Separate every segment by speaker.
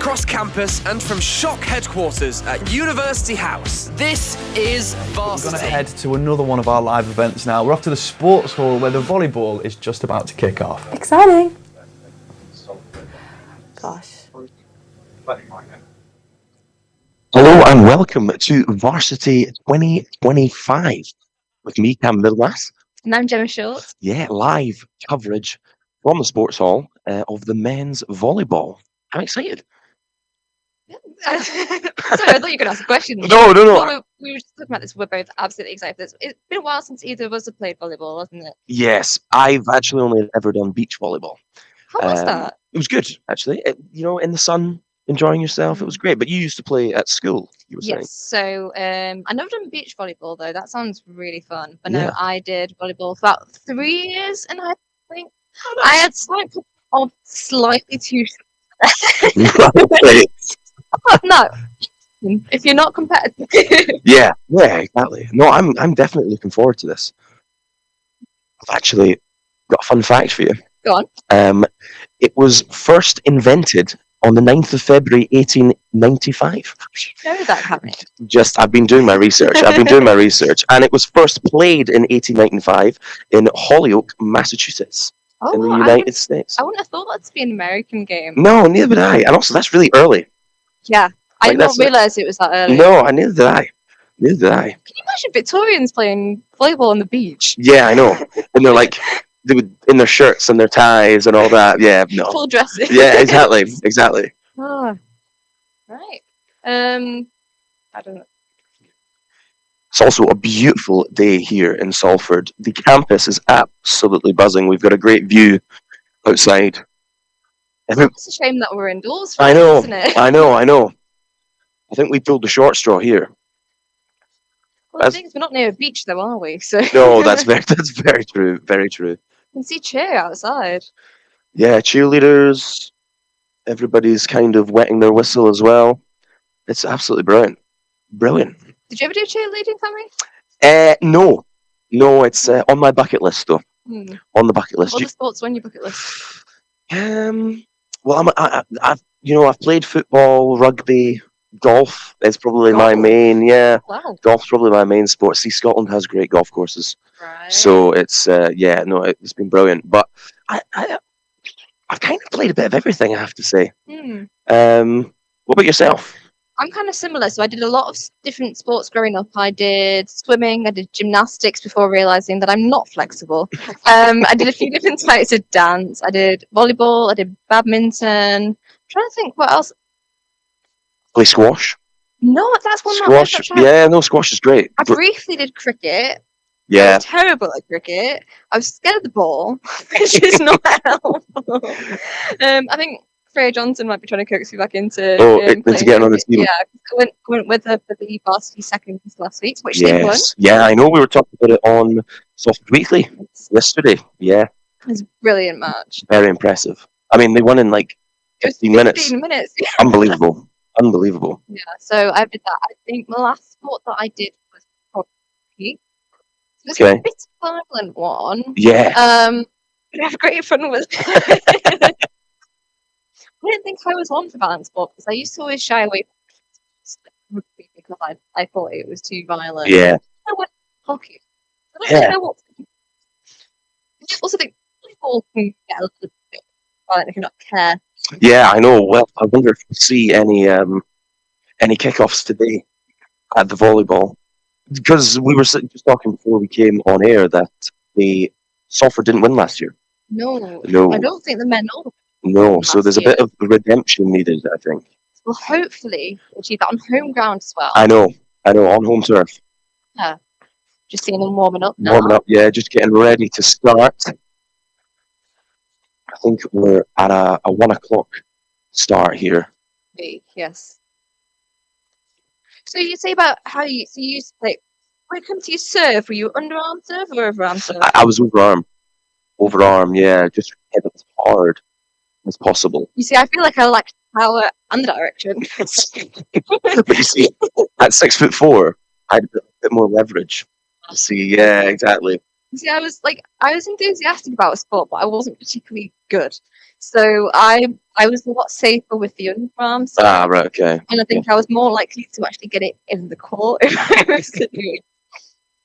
Speaker 1: across campus and from Shock headquarters at University House, this is Varsity.
Speaker 2: We're going to head to another one of our live events now. We're off to the sports hall where the volleyball is just about to kick off.
Speaker 3: Exciting. Gosh.
Speaker 4: Hello and welcome to Varsity 2025 with me, Middlemass.
Speaker 3: And I'm Gemma Short.
Speaker 4: Yeah, live coverage from the sports hall of the men's volleyball. I'm excited.
Speaker 3: Sorry, I thought you were going to ask a question.
Speaker 4: No.
Speaker 3: We were just talking about this. We're both absolutely excited. It's been a while since either of us have played volleyball, hasn't it?
Speaker 4: Yes, I've actually only ever done beach volleyball.
Speaker 3: How was that?
Speaker 4: It was good, actually. In the sun, enjoying yourself. It was great. But you used to play at school, you were saying.
Speaker 3: Yes, so I never done beach volleyball though. That sounds really fun. But no,
Speaker 4: Yeah.
Speaker 3: I did volleyball for about 3 years, and I think I had slightly too no. If you're not competitive.
Speaker 4: Yeah, exactly. No, I'm definitely looking forward to this. I've actually got a fun fact for you.
Speaker 3: Go on.
Speaker 4: It was first invented on the 9th of February 1895.
Speaker 3: You know that, Cammy?
Speaker 4: I've been doing my research. And it was first played in 1895 in Holyoke, Massachusetts, in the United States.
Speaker 3: I wouldn't have thought that to be an American game.
Speaker 4: No, neither would I. And also, that's really early.
Speaker 3: Yeah, I did not realise it was that early.
Speaker 4: No, neither did I.
Speaker 3: Can you imagine Victorians playing volleyball on the beach?
Speaker 4: Yeah, I know. And they would in their shirts and their ties and all that. Yeah, no.
Speaker 3: Full dressing.
Speaker 4: Yeah, exactly.
Speaker 3: Oh, right. I don't know.
Speaker 4: It's also a beautiful day here in Salford. The campus is absolutely buzzing. We've got a great view outside.
Speaker 3: It's a shame that we're indoors.
Speaker 4: I know.
Speaker 3: Isn't it?
Speaker 4: I know. I think we pulled the short straw here.
Speaker 3: Well, the thing is, we're not near a beach, though, are we? So
Speaker 4: No, that's very true. Very true.
Speaker 3: You can see cheer outside.
Speaker 4: Yeah, cheerleaders. Everybody's kind of wetting their whistle as well. It's absolutely brilliant.
Speaker 3: Did you ever do cheerleading, Cammy?
Speaker 4: No, it's on my bucket list though. On the bucket list.
Speaker 3: What are the sports on your bucket list?
Speaker 4: Well, I've played football, rugby, golf is probably my main. Yeah,
Speaker 3: Wow.
Speaker 4: golf's probably my main sport. See, Scotland has great golf courses,
Speaker 3: Right.
Speaker 4: so it's it's been brilliant. But I've kind of played a bit of everything, I have to say. What about yourself?
Speaker 3: I'm kind of similar. So I did a lot of different sports growing up. I did swimming, I did gymnastics before realizing that I'm not flexible. I did a few different types of dance. I did volleyball, I did badminton. I'm trying to think what else.
Speaker 4: Play squash?
Speaker 3: No, that's one
Speaker 4: Squash? Yeah, no, squash is great.
Speaker 3: I briefly did cricket.
Speaker 4: Yeah.
Speaker 3: I was terrible at cricket. I was scared of the ball, which is not helpful. I think Freya Johnson might be trying to coax me back into
Speaker 4: getting on the team.
Speaker 3: Yeah, I went with her for the Varsity seconds last week, which they won.
Speaker 4: Yeah, I know. We were talking about it on Salford Weekly yesterday. Yeah.
Speaker 3: It was a brilliant match.
Speaker 4: Very impressive. I mean, they won in 15 minutes.
Speaker 3: 15 minutes. Yeah.
Speaker 4: Unbelievable. Yeah,
Speaker 3: so I did that. I think the last sport that I did was probably it was a bit of a violent one.
Speaker 4: Yeah.
Speaker 3: I have great fun with it. I didn't think I was one for violent sport because I used to always shy away from rugby because I thought it was too violent.
Speaker 4: Yeah.
Speaker 3: I went hockey. I don't know what. I also think football can get a little bit violent if you not care.
Speaker 4: Yeah, I know. Well, I wonder if we'll see any kickoffs today at the volleyball, because we were just talking before we came on air that the Salford didn't win last year.
Speaker 3: No, I don't think the men know.
Speaker 4: No, so there's a bit of redemption needed, I think.
Speaker 3: Well, hopefully achieve that on home ground as well.
Speaker 4: I know, on home turf.
Speaker 3: Yeah, just seeing them warming up now.
Speaker 4: Warming up, yeah, just getting ready to start. I think we're at a 1 o'clock start here.
Speaker 3: Yes. So you say about how you used to play. When it comes to your serve, were you underarm serve or overarm serve?
Speaker 4: I was overarm, yeah, just hit it as hard as possible.
Speaker 3: You see, I feel like I like power and the direction.
Speaker 4: But you see, at 6'4", I had a bit more leverage. See, yeah, exactly.
Speaker 3: See, I was enthusiastic about a sport, but I wasn't particularly good. So I was a lot safer with the underarm side,
Speaker 4: Ah, right, okay.
Speaker 3: and I think I was more likely to actually get it in the court if I was to do it.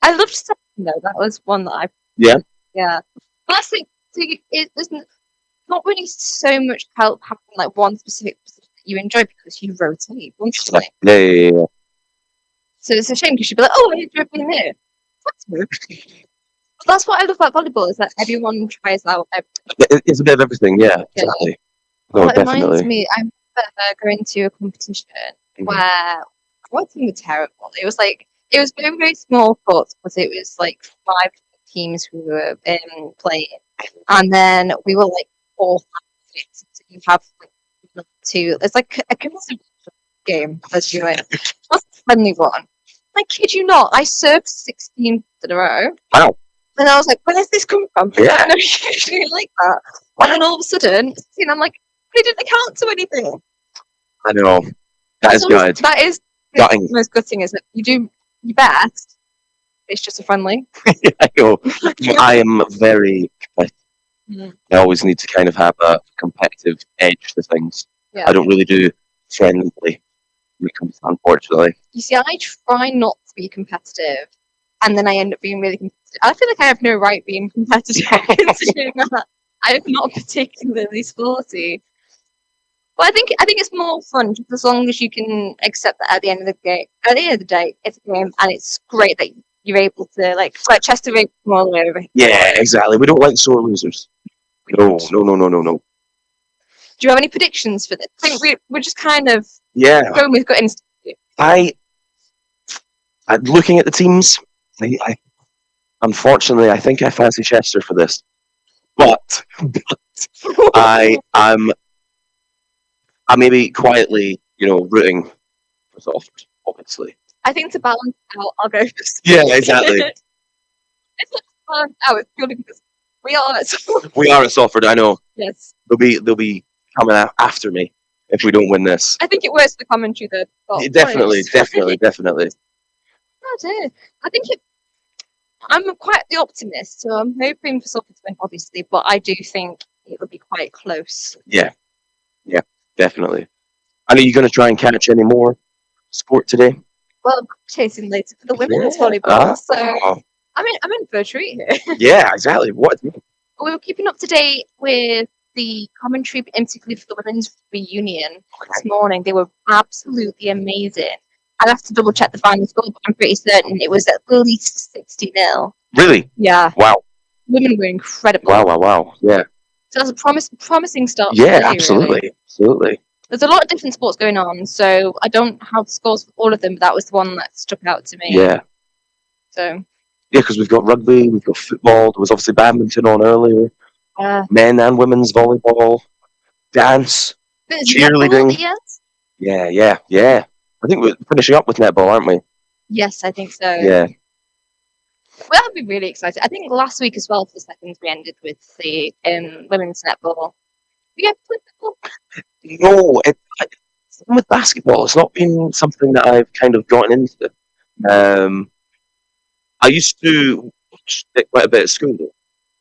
Speaker 3: I loved second though. That was one that I
Speaker 4: Yeah.
Speaker 3: But I think there's not really so much help having like one specific position that you enjoy because you rotate constantly.
Speaker 4: Yeah.
Speaker 3: So it's a shame because you'd be like, oh, I enjoy being there. That's weird. But that's what I love about volleyball is that everyone tries out.
Speaker 4: It's a bit of everything, yeah, exactly. No,
Speaker 3: Well, it reminds
Speaker 4: definitely.
Speaker 3: me, I remember going to a competition where my team was terrible. It was very, very small courts, but it was like 5 teams who were playing. And then we were like 4 so you have like 2. It's like a considerable game as you went. That's a friendly one. I kid you not, I served 16 in a row.
Speaker 4: Wow.
Speaker 3: And I was like, where's this come from?
Speaker 4: Yeah.
Speaker 3: I never usually like that. And then all of a sudden, I'm like, they didn't account to anything.
Speaker 4: I know. That is good.
Speaker 3: That is
Speaker 4: Gutting.
Speaker 3: the most gutting, is that you do your best. It's just a friendly.
Speaker 4: I know. I am very competitive.
Speaker 3: Mm.
Speaker 4: I always need to kind of have a competitive edge to things.
Speaker 3: Yeah.
Speaker 4: I don't really do friendly when it comes to, unfortunately.
Speaker 3: You see, I try not to be competitive, and then I end up being really competitive. I feel like I have no right being competitive considering that I'm not particularly sporty. But I think it's more fun just as long as you can accept that at the end of the day. At the end of the day, it's a game, and it's great that you're able to like chest to rape from all the way over.
Speaker 4: Yeah, exactly. We don't like sore losers. No.
Speaker 3: Do you have any predictions for this? I think we're just kind of going with gut instinct.
Speaker 4: I looking at the teams, I unfortunately I think I fancy Chester for this. But I'm maybe quietly, rooting for Salford, obviously.
Speaker 3: I think to balance out, I'll go for
Speaker 4: Yeah, exactly.
Speaker 3: It's not to balance out, it's purely because we are at Salford.
Speaker 4: We are at Salford, I know.
Speaker 3: Yes.
Speaker 4: They'll be coming after me if we don't win this.
Speaker 3: I think it works for the commentary though.
Speaker 4: Yeah, definitely.
Speaker 3: Oh dear. I think I'm quite the optimist, so I'm hoping for Salford to win, obviously, but I do think it would be quite close.
Speaker 4: Yeah, definitely. And are you going to try and catch any more sport today?
Speaker 3: Well, I'm chasing later for the women's volleyball, so I'm in for a treat here.
Speaker 4: Yeah, exactly. What?
Speaker 3: We were keeping up to date with the commentary, in particular for the women's reunion this morning. They were absolutely amazing. I'd have to double check the final score, but I'm pretty certain it was at least 60-0.
Speaker 4: Really?
Speaker 3: Yeah.
Speaker 4: Wow.
Speaker 3: Women were incredible.
Speaker 4: Wow. Yeah.
Speaker 3: So that's a promising start.
Speaker 4: Yeah,
Speaker 3: really,
Speaker 4: absolutely.
Speaker 3: Really.
Speaker 4: Absolutely.
Speaker 3: There's a lot of different sports going on, so I don't have scores for all of them, but that was the one that stuck out to me.
Speaker 4: Yeah.
Speaker 3: So.
Speaker 4: Yeah, because we've got rugby, we've got football, there was obviously badminton on earlier. Men and women's volleyball, dance, cheerleading. Yeah. I think we're finishing up with netball, aren't we?
Speaker 3: Yes, I think so.
Speaker 4: Yeah.
Speaker 3: Well, I'll be really excited. I think last week as well, for the seconds, we ended with the women's netball. Yeah, football.
Speaker 4: No, with basketball, it's not been something that I've kind of gotten into. I used to watch it quite a bit at school, though.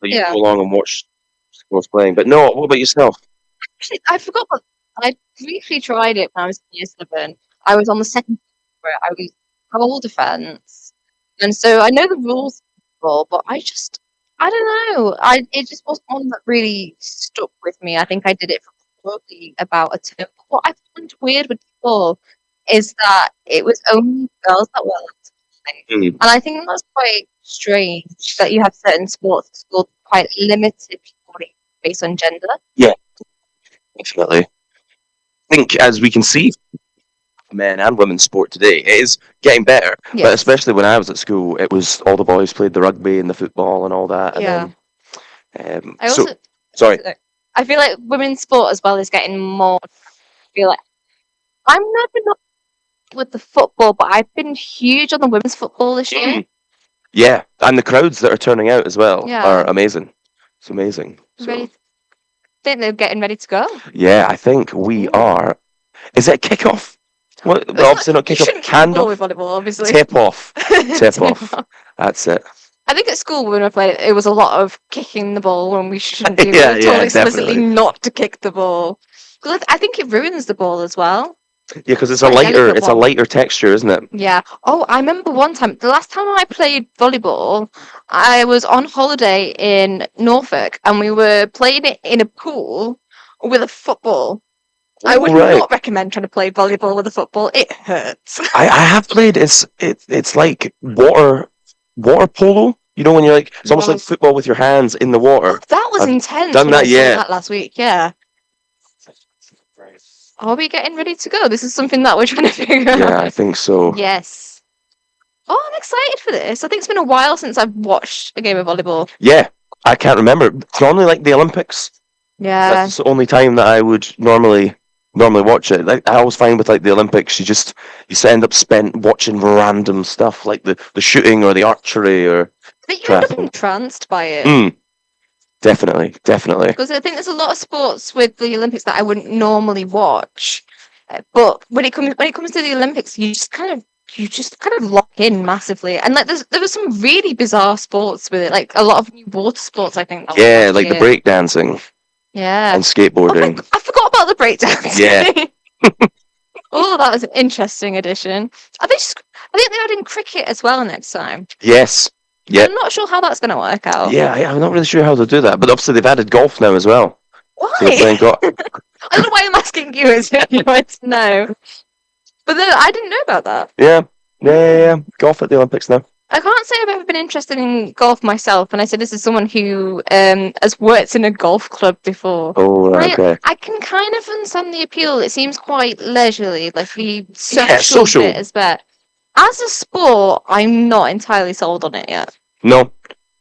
Speaker 4: I used to go along and watch schools playing. But no, what about yourself?
Speaker 3: Actually, I forgot, but I briefly tried it when I was in year 7. I was on the second where I was goal defense, and so I know the rules of football, but I don't know. It just wasn't one that really stuck with me. I think I did it for probably about a term. What I found weird with football is that it was only girls that were allowed to play, and I think that's quite strange that you have certain sports at school quite limited purely based on gender.
Speaker 4: Yeah, definitely. I think as we can see, men and women's sport today, it is getting better. Yes. But especially when I was at school, it was all the boys played the rugby and the football and all that. And then,
Speaker 3: I feel like women's sport as well is getting more. I feel like I'm never not with the football, but I've been huge on the women's football this year.
Speaker 4: Yeah, and the crowds that are turning out as well are amazing. It's amazing.
Speaker 3: I think they're getting ready to go.
Speaker 4: Yeah, I think we are. Is it a kickoff? Well, obviously not kick off. Hand off.
Speaker 3: With volleyball, obviously.
Speaker 4: Tip off. Tip off. That's it.
Speaker 3: I think at school when I played it, it was a lot of kicking the ball when we shouldn't do.
Speaker 4: Yeah,
Speaker 3: We were told
Speaker 4: yeah,
Speaker 3: explicitly
Speaker 4: definitely.
Speaker 3: not to kick the ball. Because I think it ruins the ball as well.
Speaker 4: Yeah, because it's
Speaker 3: Quite a delicate
Speaker 4: it's a
Speaker 3: one.
Speaker 4: lighter texture, isn't it?
Speaker 3: Yeah. Oh, I remember one time, the last time I played volleyball, I was on holiday in Norfolk and we were playing it in a pool with a football. I would
Speaker 4: Right.
Speaker 3: not recommend trying to play volleyball with a football. It hurts.
Speaker 4: I have played. It's like water polo. You know when you're like it's almost like football with your hands in the water.
Speaker 3: That was
Speaker 4: I've
Speaker 3: intense
Speaker 4: done
Speaker 3: when I
Speaker 4: that,
Speaker 3: saw
Speaker 4: yeah.
Speaker 3: that last week. Yeah. Are we getting ready to go? This is something that we're trying to figure
Speaker 4: Yeah,
Speaker 3: out.
Speaker 4: I think so.
Speaker 3: Yes. Oh, I'm excited for this. I think it's been a while since I've watched a game of volleyball.
Speaker 4: Yeah, I can't remember. It's normally like the Olympics.
Speaker 3: Yeah.
Speaker 4: That's the only time that I would normally watch it. Like, I always find with like the Olympics, you end up spent watching random stuff like the shooting or the archery or.
Speaker 3: I think you end up
Speaker 4: triathlon.
Speaker 3: entranced by it.
Speaker 4: Mm, definitely.
Speaker 3: Because I think there's a lot of sports with the Olympics that I wouldn't normally watch. But when it comes to the Olympics, you just kind of lock in massively. And like there were some really bizarre sports with it, like a lot of new water sports. I think. That was
Speaker 4: Yeah,
Speaker 3: last
Speaker 4: like the
Speaker 3: year.
Speaker 4: breakdancing
Speaker 3: Yeah.
Speaker 4: and skateboarding.
Speaker 3: I forgot about the breakdance.
Speaker 4: Yeah.
Speaker 3: Oh, that was an interesting addition. I think they're adding cricket as well next time.
Speaker 4: Yes. Yeah.
Speaker 3: I'm not sure how that's going to work out.
Speaker 4: Yeah, I'm not really sure how to do that, but obviously they've added golf now as well.
Speaker 3: Why?
Speaker 4: So they're playing golf.
Speaker 3: I don't know why I'm asking you. As you want to know. But then I didn't know about that.
Speaker 4: Yeah. Golf at the Olympics now.
Speaker 3: I can't say I've ever been interested in golf myself, and I say this is someone who has worked in a golf club before.
Speaker 4: Oh, right, okay.
Speaker 3: I can kind of understand the appeal. It seems quite leisurely, like the
Speaker 4: Yeah, social.
Speaker 3: bit is better. As a sport, I'm not entirely sold on it yet.
Speaker 4: No,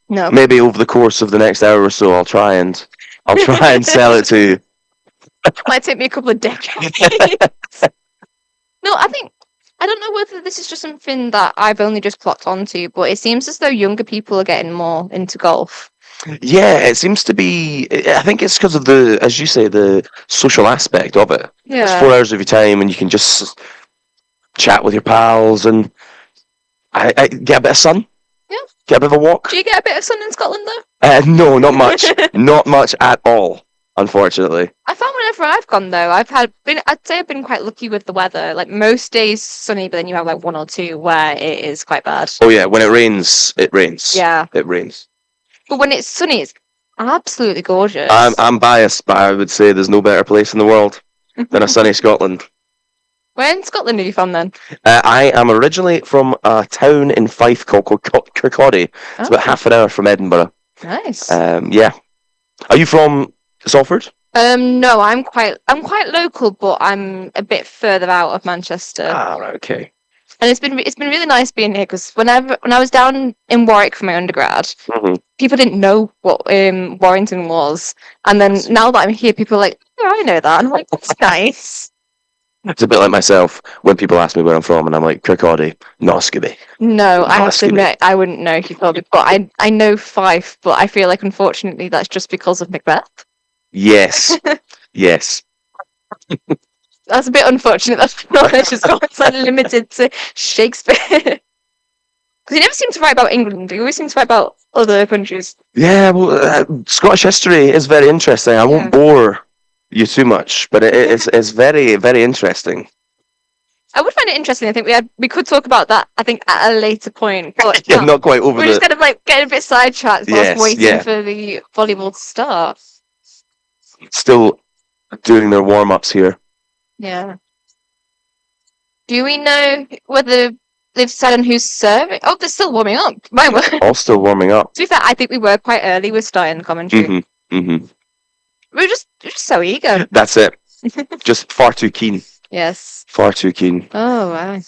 Speaker 3: No.
Speaker 4: maybe over the course of the next hour or so, I'll try and sell it to you.
Speaker 3: Might take me a couple of decades. No, I don't know whether this is just something that I've only just clocked onto, but it seems as though younger people are getting more into golf.
Speaker 4: Yeah, it seems to be. I think it's because of as you say, the social aspect of it. It's 4 hours of your time, and you can just chat with your pals, and I get a bit of sun.
Speaker 3: Yeah.
Speaker 4: Get a bit of a walk.
Speaker 3: Do you get a bit of sun in Scotland though?
Speaker 4: No, not much. Not much at all, unfortunately.
Speaker 3: I found whenever I've gone though, I'd say I've been quite lucky with the weather. Like most days sunny, but then you have like one or two where it is quite bad.
Speaker 4: Oh yeah, when it rains, it rains.
Speaker 3: Yeah.
Speaker 4: It rains.
Speaker 3: But when it's sunny, it's absolutely gorgeous.
Speaker 4: I'm biased, but I would say there's no better place in the world than a sunny Scotland.
Speaker 3: Where in Scotland are you from then?
Speaker 4: I am originally from a town in Fife called Kirkcaldy. It's about half an hour from Edinburgh.
Speaker 3: Nice.
Speaker 4: Yeah. Are you from Salford?
Speaker 3: No, I'm quite local, but I'm a bit further out of Manchester.
Speaker 4: Ah, right, okay.
Speaker 3: And it's been really nice being here because when I was down in Warwick for my undergrad, people didn't know what Warrington was, and then now that I'm here, people are like, "Oh, I know that," and I'm like, "That's nice."
Speaker 4: It's a bit like myself when people ask me where I'm from, and I'm like, Kirkcaldy, not Scooby.
Speaker 3: No, I have to
Speaker 4: Scooby.
Speaker 3: admit, I wouldn't know if you told me, but I know Fife, but I feel like unfortunately that's just because of Macbeth.
Speaker 4: Yes. Yes.
Speaker 3: That's a bit unfortunate. That's knowledge is always like limited to Shakespeare. Because he never seems to write about England. He always seems to write about other countries.
Speaker 4: Yeah, well, Scottish history is very interesting. I won't bore you too much, but it's very, very interesting.
Speaker 3: I would find it interesting. I think we could talk about that. I think at a later point. But
Speaker 4: Yeah, not quite over
Speaker 3: we're just kind of like getting a bit sidetracked whilst waiting for the volleyball to start.
Speaker 4: Still doing their warm-ups here.
Speaker 3: Yeah. Do we know whether they've said on who's serving? Oh, they're still warming up. My word.
Speaker 4: All still warming up.
Speaker 3: To be fair, I think we were quite early with starting the commentary. We're just so eager.
Speaker 4: That's it. Just far too keen.
Speaker 3: Yes.
Speaker 4: Far too keen.
Speaker 3: Oh wow.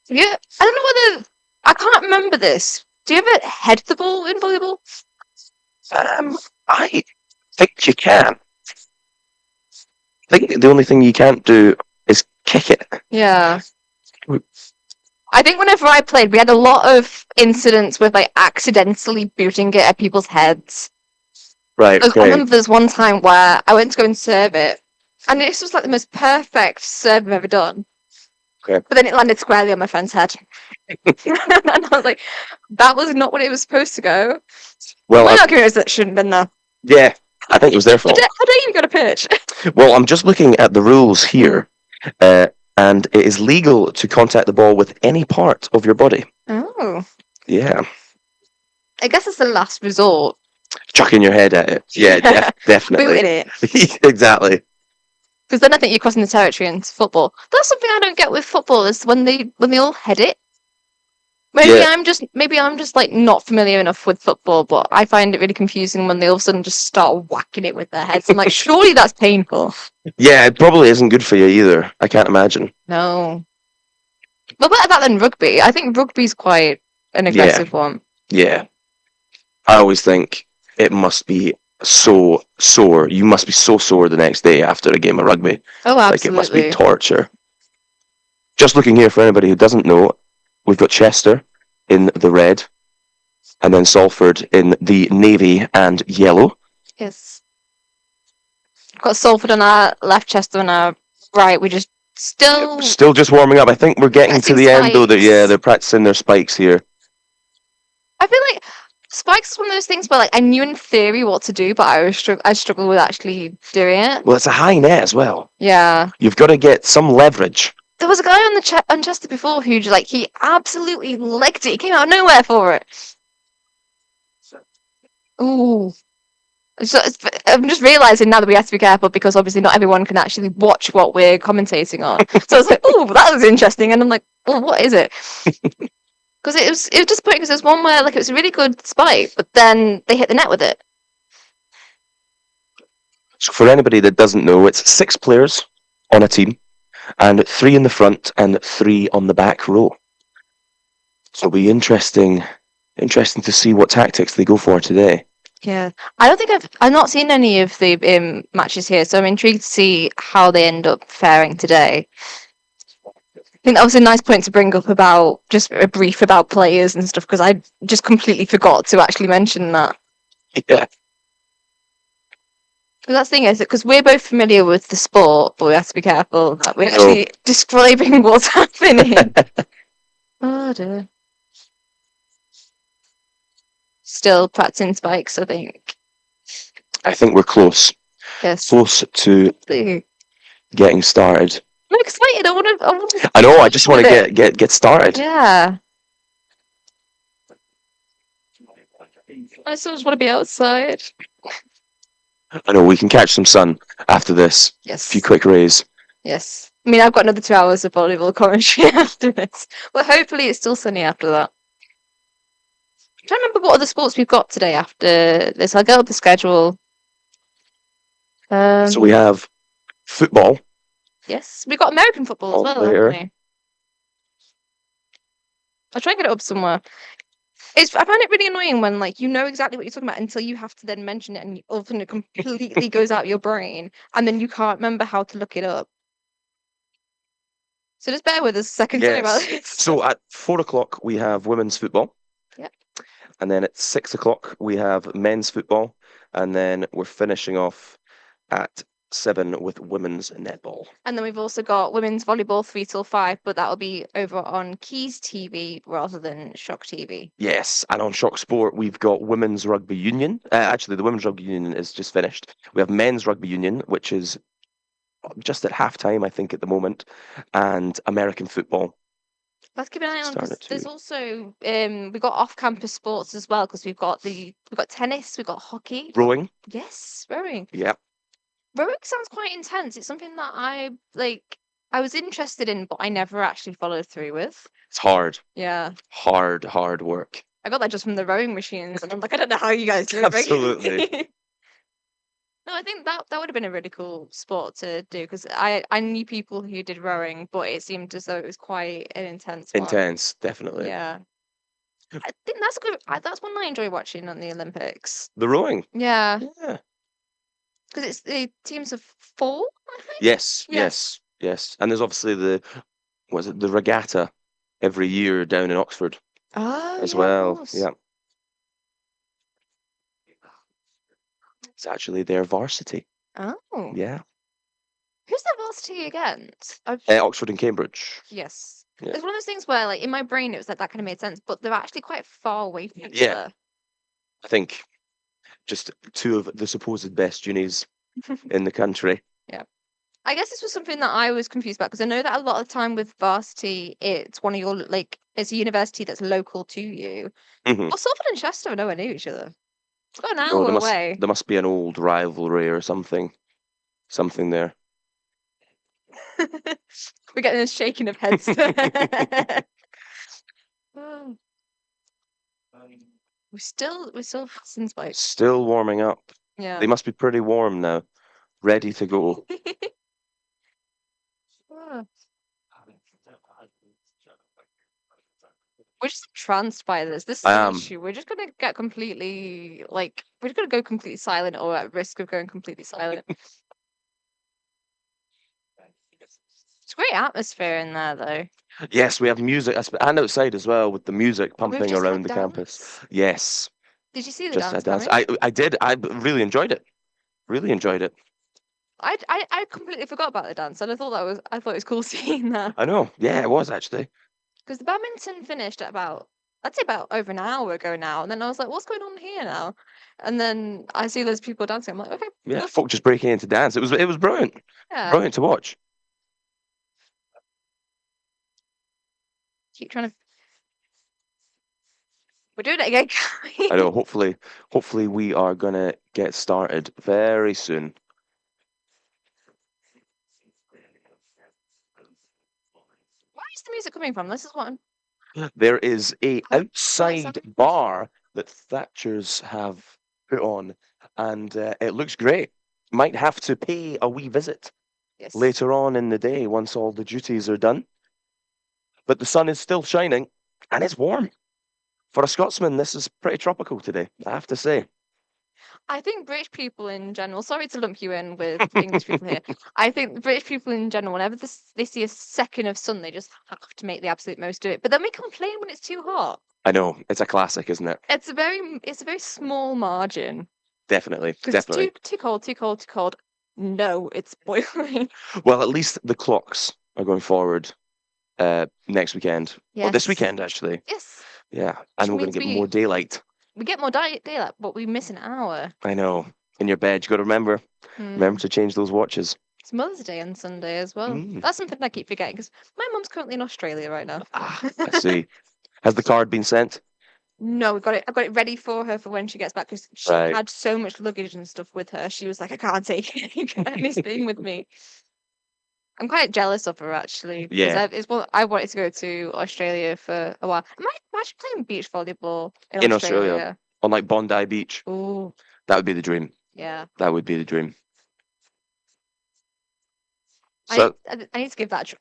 Speaker 3: Yeah, I don't know whether I can't remember this. Do you ever head the ball in volleyball?
Speaker 4: I think you can. I think the only thing you can't do is kick it.
Speaker 3: Yeah. I think whenever I played, we had a lot of incidents with like accidentally booting it at people's heads.
Speaker 4: Right.
Speaker 3: I
Speaker 4: Okay.
Speaker 3: remember there's one time where I went to go and serve it, and this was like the most perfect serve I've ever done.
Speaker 4: Okay.
Speaker 3: But then it landed squarely on my friend's head. And I was like, that was not what it was supposed to go.
Speaker 4: Well,
Speaker 3: My argument is that it shouldn't have been there.
Speaker 4: yeah, I think it was their
Speaker 3: I
Speaker 4: fault.
Speaker 3: don't even got a pitch.
Speaker 4: Well, I'm just looking at the rules here, and it is legal to contact the ball with any part of your body.
Speaker 3: Oh.
Speaker 4: Yeah.
Speaker 3: I guess it's the last resort.
Speaker 4: Chucking your head at it. Yeah, definitely.
Speaker 3: Booting it.
Speaker 4: Exactly.
Speaker 3: Because then I think you're crossing the territory into football. That's something I don't get with football is when they all head it. Maybe
Speaker 4: Yeah.
Speaker 3: I'm just like not familiar enough with football, but I find it really confusing when they all of a sudden just start whacking it with their heads. I'm like, surely that's painful.
Speaker 4: Yeah, it probably isn't good for you either. I can't imagine.
Speaker 3: No. But better that than rugby. I think rugby's quite an aggressive one.
Speaker 4: Yeah. I always think it must be so sore. You must be so sore the next day after a game of rugby.
Speaker 3: Oh,
Speaker 4: Like, it must be
Speaker 3: absolutely.
Speaker 4: torture. Just looking here for anybody who doesn't know, we've got Chester in the red, and then Salford in the navy and yellow.
Speaker 3: Yes. Got Salford on our left, Chester on our right. We just still
Speaker 4: Still just warming up. I think we're getting to
Speaker 3: Practicing
Speaker 4: the end, though. That
Speaker 3: spikes.
Speaker 4: they're practicing their spikes here.
Speaker 3: I feel like spikes is one of those things where like I knew in theory what to do, but I struggle with actually doing it.
Speaker 4: Well, it's a high net as well.
Speaker 3: Yeah.
Speaker 4: You've got to get some leverage.
Speaker 3: There was a guy on the on Chester before who like he absolutely legged it. He came out of nowhere for it. Ooh. So I'm just realising now that we have to be careful because obviously not everyone can actually watch what we're commentating on. So I was like, oh, that was interesting. And I'm like, well, what is it? Because it was disappointing because there's one where like it was a really good spike, but then they hit the net with it.
Speaker 4: So for anybody that doesn't know, it's 6 players on a team, and 3 in the front and 3 on the back row. So it'll be interesting to see what tactics they go for today.
Speaker 3: Yeah, I don't think I've not seen any of the matches here, so I'm intrigued to see how they end up faring today. I think that was a nice point to bring up about just a brief about players and stuff because I just completely forgot to actually mention that.
Speaker 4: Yeah.
Speaker 3: Because that's the thing is that because we're both familiar with the sport, but we have to be careful that we're actually describing what's happening. Oh dear. Still practicing spikes, I think.
Speaker 4: I think we're close.
Speaker 3: Yes.
Speaker 4: Close to
Speaker 3: I'm
Speaker 4: getting started.
Speaker 3: excited. I want to.
Speaker 4: I know, I just want to get started.
Speaker 3: Yeah. I still just want to be outside.
Speaker 4: I know, we can catch some sun after this. A
Speaker 3: Yes.
Speaker 4: few quick rays.
Speaker 3: Yes. I mean, I've got another 2 hours of volleyball commentary after this. Well, hopefully it's still sunny after that. I'm trying to remember what other sports we've got today after this. I'll get up the schedule.
Speaker 4: So we have football.
Speaker 3: Yes, we've got American football as well,
Speaker 4: Later.
Speaker 3: haven't we? I'll try and get it up somewhere. I find it really annoying when like you know exactly what you're talking about until you have to then mention it and all of a sudden it completely goes out your brain and then you can't remember how to look it up. So just bear with us a second. Sorry about
Speaker 4: Yes.
Speaker 3: this.
Speaker 4: So at 4 o'clock we have women's football.
Speaker 3: Yep.
Speaker 4: And then at 6 o'clock we have men's football. And then we're finishing off at 7 with women's netball.
Speaker 3: And then we've also got women's volleyball 3 till 5, but that'll be over on Keys TV rather than Shock TV.
Speaker 4: Yes, and on Shock Sport we've got women's rugby union. Actually, the women's rugby union is just finished. We have men's rugby union, which is just at half-time, I think, at the moment, and American football.
Speaker 3: Let's keep an eye on
Speaker 4: Starting
Speaker 3: because
Speaker 4: at
Speaker 3: there's
Speaker 4: 2.
Speaker 3: also we've got off-campus sports as well because we've got tennis, we've got hockey.
Speaker 4: Rowing.
Speaker 3: Yes, rowing.
Speaker 4: Yeah.
Speaker 3: Rowing sounds quite intense. It's something that I was interested in, but I never actually followed through with.
Speaker 4: It's hard.
Speaker 3: Yeah.
Speaker 4: Hard work.
Speaker 3: I got that just from the rowing machines, and I'm like, I don't know how you guys do it.
Speaker 4: Absolutely.
Speaker 3: No, I think that would have been a really cool sport to do because I knew people who did rowing, but it seemed as though it was quite an intense one.
Speaker 4: Intense, definitely.
Speaker 3: Yeah. I think that's good. That's one I enjoy watching on the Olympics.
Speaker 4: The rowing.
Speaker 3: Yeah,
Speaker 4: Yeah.
Speaker 3: because it's the teams of 4, I think.
Speaker 4: Yes. And there's obviously the regatta every year down in Oxford
Speaker 3: Oh,
Speaker 4: as
Speaker 3: yeah, of
Speaker 4: well.
Speaker 3: course.
Speaker 4: Yeah. It's actually their varsity.
Speaker 3: Oh.
Speaker 4: Yeah.
Speaker 3: Who's that Varsity against?
Speaker 4: Oxford and Cambridge.
Speaker 3: Yes.
Speaker 4: Yeah.
Speaker 3: It's one of those things where, like, in my brain, it was like that kind of made sense, but they're actually quite far away from each
Speaker 4: Yeah.
Speaker 3: other.
Speaker 4: I think just two of the supposed best unis in the country.
Speaker 3: I guess this was something that I was confused about because I know that a lot of the time with Varsity, it's one of your, like, it's a university that's local to you.
Speaker 4: Mhm.
Speaker 3: Well, Salford and Chester are nowhere near each other. It's about an
Speaker 4: No,
Speaker 3: hour away.
Speaker 4: there must be an old rivalry or something there.
Speaker 3: We're getting a shaking of heads. Oh. We're still fast and spikes.
Speaker 4: Still warming up.
Speaker 3: Yeah.
Speaker 4: They must be pretty warm now, ready to go.
Speaker 3: Oh. We're just entranced by this. This is
Speaker 4: I
Speaker 3: the
Speaker 4: am.
Speaker 3: issue. We're just gonna get completely like we're just gonna go completely silent or at risk of going completely silent. It's a great atmosphere in there though.
Speaker 4: Yes, we have music and outside as well with the music pumping
Speaker 3: just had
Speaker 4: around the campus.
Speaker 3: dance.
Speaker 4: Yes,
Speaker 3: Did you see the
Speaker 4: just
Speaker 3: dance,
Speaker 4: had dance.
Speaker 3: Cammy?
Speaker 4: I did. I really enjoyed it. Really enjoyed it.
Speaker 3: I completely forgot about the dance and I thought it was cool seeing that.
Speaker 4: I know. Yeah, it was actually.
Speaker 3: Because the badminton finished at I'd say about over an hour ago now. And then I was like, what's going on here now? And then I see those people dancing. I'm like, okay.
Speaker 4: Yeah, folk just breaking into dance. It was brilliant.
Speaker 3: Yeah.
Speaker 4: Brilliant to watch.
Speaker 3: Keep trying to. We're doing it again.
Speaker 4: I know. Hopefully we are gonna get started very soon.
Speaker 3: Where is the music coming from? This is what I'm.
Speaker 4: There is a
Speaker 3: Quite
Speaker 4: outside
Speaker 3: something.
Speaker 4: bar that Thatchers have put on, and it looks great. Might have to pay a wee visit
Speaker 3: Yes.
Speaker 4: later on in the day once all the duties are done. But the sun is still shining, and it's warm. For a Scotsman, this is pretty tropical today, I have to say.
Speaker 3: I think British people in general, sorry to lump you in with English people here. I think British people in general, whenever they see a second of sun, they just have to make the absolute most of it. But then we complain when it's too hot.
Speaker 4: I know, it's a classic, isn't it?
Speaker 3: It's a very small margin.
Speaker 4: Definitely,
Speaker 3: Because
Speaker 4: definitely.
Speaker 3: it's too cold. No, it's boiling.
Speaker 4: Well, at least the clocks are going forward next weekend. Or this
Speaker 3: Yes.
Speaker 4: weekend, actually.
Speaker 3: Yes.
Speaker 4: Yeah, and we're going
Speaker 3: means
Speaker 4: to get
Speaker 3: we-
Speaker 4: more daylight.
Speaker 3: We get more daylight, but we miss an hour.
Speaker 4: I know. In your bed, you got to remember to change those watches.
Speaker 3: It's Mother's Day on Sunday as well.
Speaker 4: Mm.
Speaker 3: That's something I keep forgetting because my mum's currently in Australia right now.
Speaker 4: I see. Has the card been sent?
Speaker 3: No, I've got it ready for her for when she gets back because she
Speaker 4: Right.
Speaker 3: had so much luggage and stuff with her. She was like, I can't take anything with me. I'm quite jealous of her actually. Because
Speaker 4: Yeah.
Speaker 3: I wanted to go to Australia for a while. Am I imagine playing beach volleyball in
Speaker 4: In
Speaker 3: Australia?
Speaker 4: Australia. On like Bondi Beach.
Speaker 3: Oh,
Speaker 4: That would be the dream.
Speaker 3: yeah.
Speaker 4: That would be the dream. So
Speaker 3: I need to give that a try.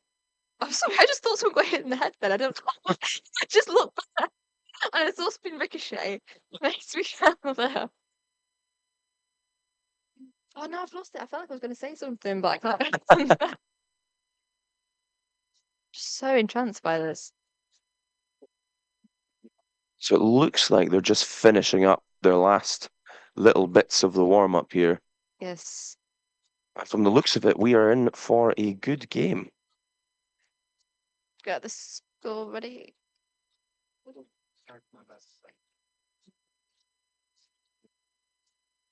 Speaker 3: I'm sorry, I just thought someone got hit in the head then. I don't know. I just looked back and I saw spin ricochet next to me there. Oh no, I've lost it. I felt like I was going to say something, but I can't. Just so entranced by this.
Speaker 4: So it looks like they're just finishing up their last little bits of the warm up here.
Speaker 3: Yes.
Speaker 4: From the looks of it, we are in for a good game.
Speaker 3: Got the score ready.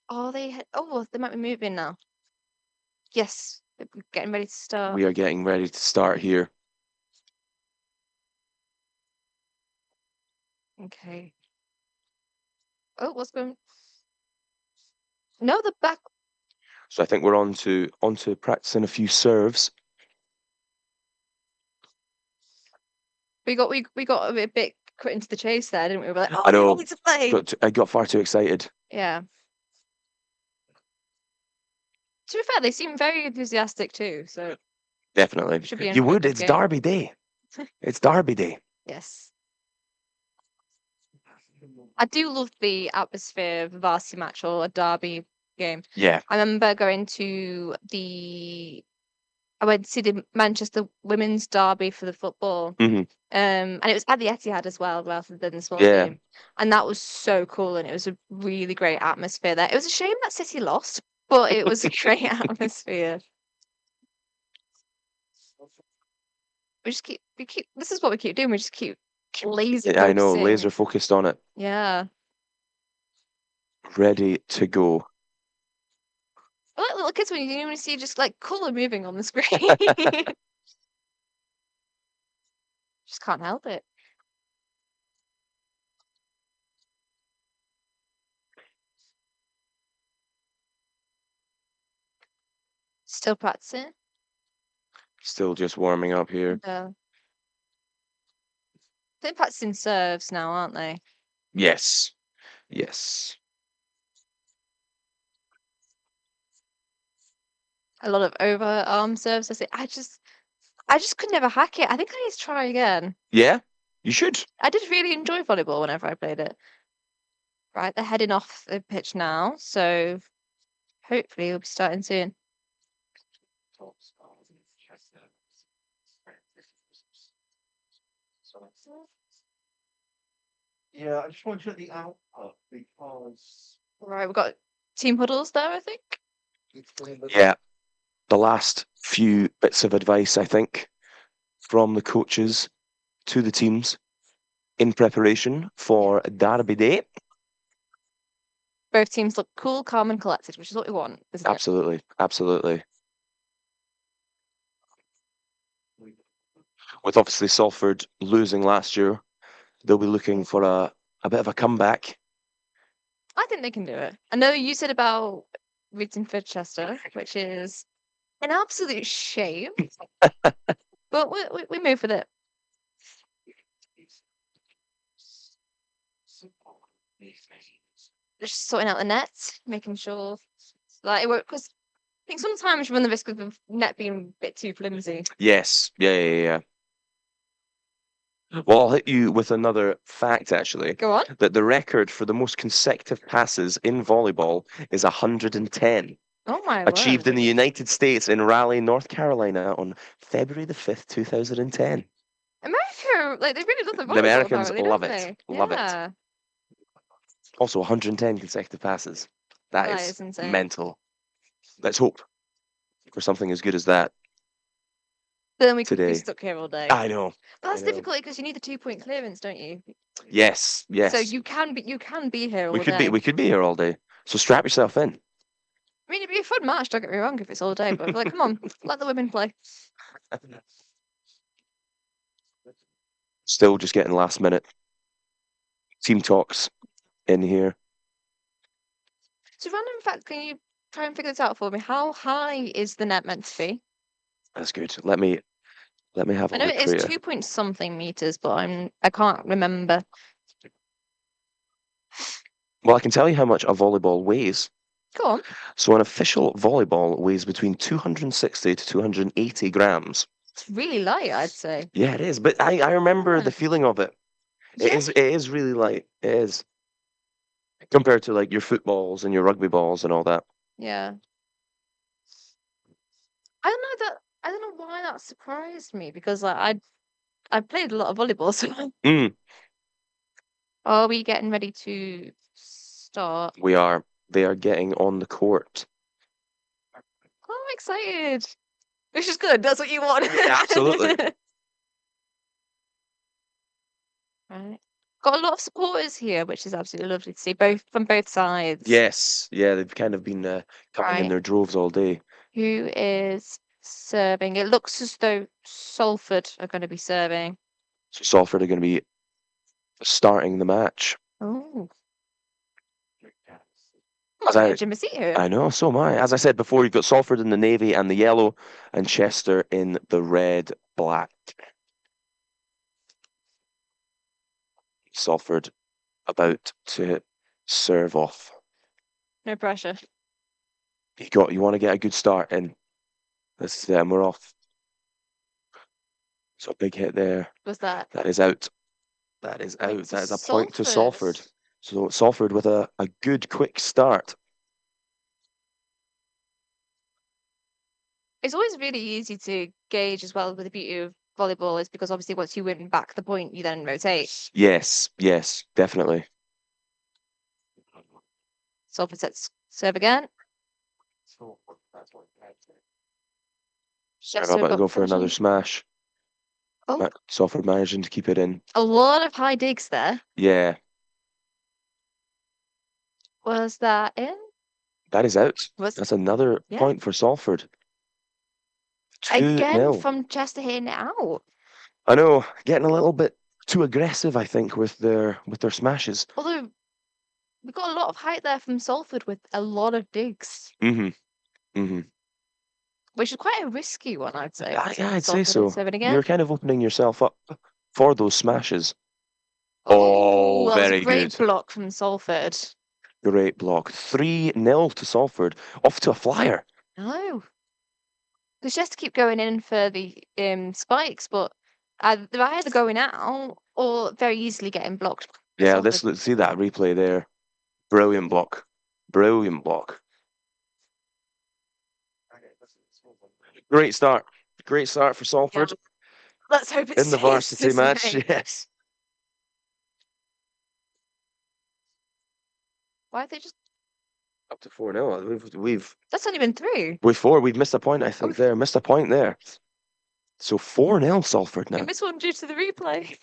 Speaker 3: Oh, they might be moving now. Yes, they're getting ready to start.
Speaker 4: We are getting ready to start here.
Speaker 3: Okay. Oh, what's going? No, the back.
Speaker 4: So I think we're on to practicing a few serves.
Speaker 3: We got a bit cut into the chase there, didn't we? We were like, oh,
Speaker 4: I know.
Speaker 3: we need to play.
Speaker 4: I got far too excited.
Speaker 3: Yeah. To be fair, they seem very enthusiastic too. So
Speaker 4: Definitely.
Speaker 3: should be in
Speaker 4: You
Speaker 3: for a
Speaker 4: would.
Speaker 3: good
Speaker 4: It's
Speaker 3: game.
Speaker 4: Derby Day. It's Derby Day.
Speaker 3: Yes. I do love the atmosphere of a varsity match or a derby game.
Speaker 4: Yeah.
Speaker 3: I remember going to I went to see the Manchester Women's Derby for the football.
Speaker 4: hmm
Speaker 3: And it was at the Etihad as well, rather than the small
Speaker 4: Yeah.
Speaker 3: game. And that was so cool, and it was a really great atmosphere there. It was a shame that City lost, but it was a great atmosphere. This is what we keep doing. We just keep laser
Speaker 4: I know,
Speaker 3: focusing.
Speaker 4: laser focused on it,
Speaker 3: Yeah.
Speaker 4: ready to go.
Speaker 3: I like little kids when you see just like colour moving on the screen. Just can't help it. Still practicing.
Speaker 4: Still just warming up here.
Speaker 3: Yeah. They're practicing serves now, aren't they?
Speaker 4: Yes, yes.
Speaker 3: A lot of overarm serves. I just could never hack it. I think I need to try again.
Speaker 4: Yeah, you should.
Speaker 3: I did really enjoy volleyball whenever I played it. Right, they're heading off the pitch now, so hopefully we'll be starting soon.
Speaker 2: Yeah, I just want to check the output because
Speaker 3: Right, we've got team huddles there, I think.
Speaker 4: Yeah, the last few bits of advice, I think, from the coaches to the teams in preparation for Derby Day.
Speaker 3: Both teams look cool, calm, and collected, which is what we want, isn't it?
Speaker 4: Absolutely, absolutely. With obviously Salford losing last year, they'll be looking for a bit of a comeback.
Speaker 3: I think they can do it. I know you said about beating Chester, which is an absolute shame, but we move with it. Just sorting out the net, making sure that it works. Because I think sometimes you run the risk of the net being a bit too flimsy.
Speaker 4: Yes, yeah. Well, I'll hit you with another fact, actually.
Speaker 3: Go on.
Speaker 4: That the record for the most consecutive passes in volleyball is 110.
Speaker 3: Oh my
Speaker 4: Achieved
Speaker 3: word.
Speaker 4: in the United States in Raleigh, North Carolina on February the 5th, 2010.
Speaker 3: America, like they really love the volleyball.
Speaker 4: The Americans
Speaker 3: apparently,
Speaker 4: love
Speaker 3: don't
Speaker 4: it.
Speaker 3: they?
Speaker 4: Love
Speaker 3: Yeah.
Speaker 4: it. Also, 110 consecutive passes. That
Speaker 3: That
Speaker 4: is
Speaker 3: is insane.
Speaker 4: mental. Let's hope for something as good as that.
Speaker 3: Then we could be
Speaker 4: Today.
Speaker 3: stuck here all day.
Speaker 4: I know.
Speaker 3: But that's
Speaker 4: I know.
Speaker 3: difficult because you need the 2-point clearance, don't you?
Speaker 4: Yes.
Speaker 3: So you can be here all
Speaker 4: We could
Speaker 3: day.
Speaker 4: be here all day. So strap yourself in.
Speaker 3: I mean, it'd be a fun match. Don't get me wrong if it's all day, but like, come on, let the women play.
Speaker 4: Still just getting last minute team talks in here.
Speaker 3: So, random fact, can you try and figure this out for me? How high is the net meant to be?
Speaker 4: That's good. Let me have a
Speaker 3: I know
Speaker 4: look
Speaker 3: it
Speaker 4: for
Speaker 3: is
Speaker 4: you.
Speaker 3: 2 point something meters, but I can't remember.
Speaker 4: Well, I can tell you how much a volleyball weighs.
Speaker 3: Go on.
Speaker 4: So an official volleyball weighs between 260 to 280 grams.
Speaker 3: It's really light, I'd say.
Speaker 4: Yeah, it is. But I remember the feeling of it.
Speaker 3: Yeah.
Speaker 4: It is really light. It is. Compared to like your footballs and your rugby balls and all that.
Speaker 3: Yeah. I don't know why that surprised me because like I played a lot of volleyball, so are we getting ready to start?
Speaker 4: We are. They are getting on the court.
Speaker 3: Oh, I'm excited. Which is good. That's what you want.
Speaker 4: Absolutely.
Speaker 3: Right. Got a lot of supporters here, which is absolutely lovely to see, both from both sides.
Speaker 4: Yes. Yeah, they've kind of been coming in
Speaker 3: Right.
Speaker 4: their droves all day.
Speaker 3: Who is serving? It looks as though Salford are going to be serving.
Speaker 4: So Salford are going to be starting the match.
Speaker 3: Oh.
Speaker 4: As I-
Speaker 3: Gemma here.
Speaker 4: I know, so am I. As I said before, you've got Salford in the navy and the yellow, and Chester in the red, black. Salford about to serve off.
Speaker 3: No pressure.
Speaker 4: You want to get a good start, and this is it, and we're off. So a big hit there.
Speaker 3: Was that?
Speaker 4: That is out. That is out.
Speaker 3: Point to
Speaker 4: That is a point to
Speaker 3: Salford.
Speaker 4: Salford. So Salford with a good quick start.
Speaker 3: It's always really easy to gauge as well with the beauty of volleyball is because obviously once you win back the point, you then rotate.
Speaker 4: Yes, definitely.
Speaker 3: Salford sets serve again.
Speaker 4: They're about to go for another smash.
Speaker 3: Oh,
Speaker 4: Salford managing to keep it in.
Speaker 3: a lot of high digs there.
Speaker 4: Yeah,
Speaker 3: Was that in?
Speaker 4: that is out.
Speaker 3: Was
Speaker 4: That's another
Speaker 3: yeah.
Speaker 4: point for Salford. 2-0.
Speaker 3: Again from Chester hitting it out.
Speaker 4: I know, getting a little bit too aggressive, I think, with their smashes.
Speaker 3: Although we got a lot of height there from Salford with a lot of digs, which is quite a risky one, I'd say.
Speaker 4: Yeah, I'd say
Speaker 3: Salford
Speaker 4: so.
Speaker 3: serving again.
Speaker 4: You're kind of opening yourself up for those smashes.
Speaker 3: Oh, that was
Speaker 4: very
Speaker 3: a great
Speaker 4: good.
Speaker 3: block from Salford.
Speaker 4: Great block. 3-0 to Salford. Off to a flyer.
Speaker 3: No. Because Chester keep going in for the spikes, but they're either going out or very easily getting blocked.
Speaker 4: Yeah,
Speaker 3: Salford.
Speaker 4: let's see that replay there. Brilliant block. Brilliant block. Great start. Great start for Salford
Speaker 3: Let's hope it
Speaker 4: in the
Speaker 3: stays
Speaker 4: varsity
Speaker 3: this
Speaker 4: match.
Speaker 3: way.
Speaker 4: Yes.
Speaker 3: Why have they just?
Speaker 4: Up to 4-0. We've
Speaker 3: That's only been through.
Speaker 4: we've missed a point, I think, there. Missed a point there. So 4-0 Salford
Speaker 3: We
Speaker 4: now.
Speaker 3: missed one due to the replay.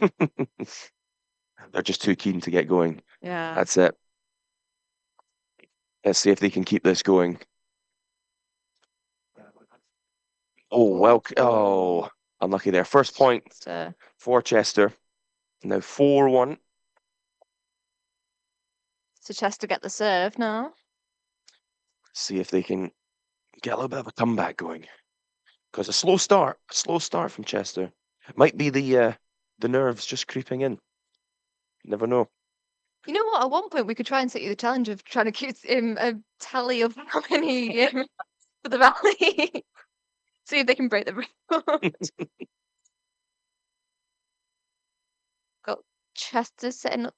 Speaker 4: They're just too keen to get going.
Speaker 3: Yeah.
Speaker 4: That's it. Let's see if they can keep this going. Oh, unlucky there. First point for Chester. Now 4-1.
Speaker 3: So Chester get the serve now.
Speaker 4: See if they can get a little bit of a comeback going. Because a slow start from Chester. Might be the nerves just creeping in. Never know.
Speaker 3: You know what? At one point, we could try and set you the challenge of trying to keep a tally of how many for the rally. See if they can break the record. Got Chester setting up.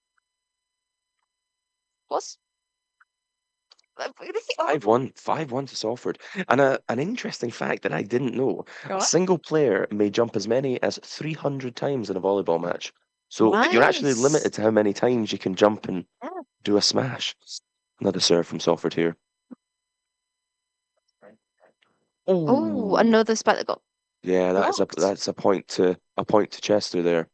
Speaker 3: What's
Speaker 4: 5-1 to Salford. And an interesting fact that I didn't know: a
Speaker 3: What?
Speaker 4: single player may jump as many as 300 times in a volleyball match. So you're actually
Speaker 3: Nice.
Speaker 4: limited to how many times you can jump and
Speaker 3: Yeah.
Speaker 4: do a smash. Another serve from Salford here.
Speaker 3: Oh, another spike that got.
Speaker 4: Yeah,
Speaker 3: blocked.
Speaker 4: that's a point to Chester there.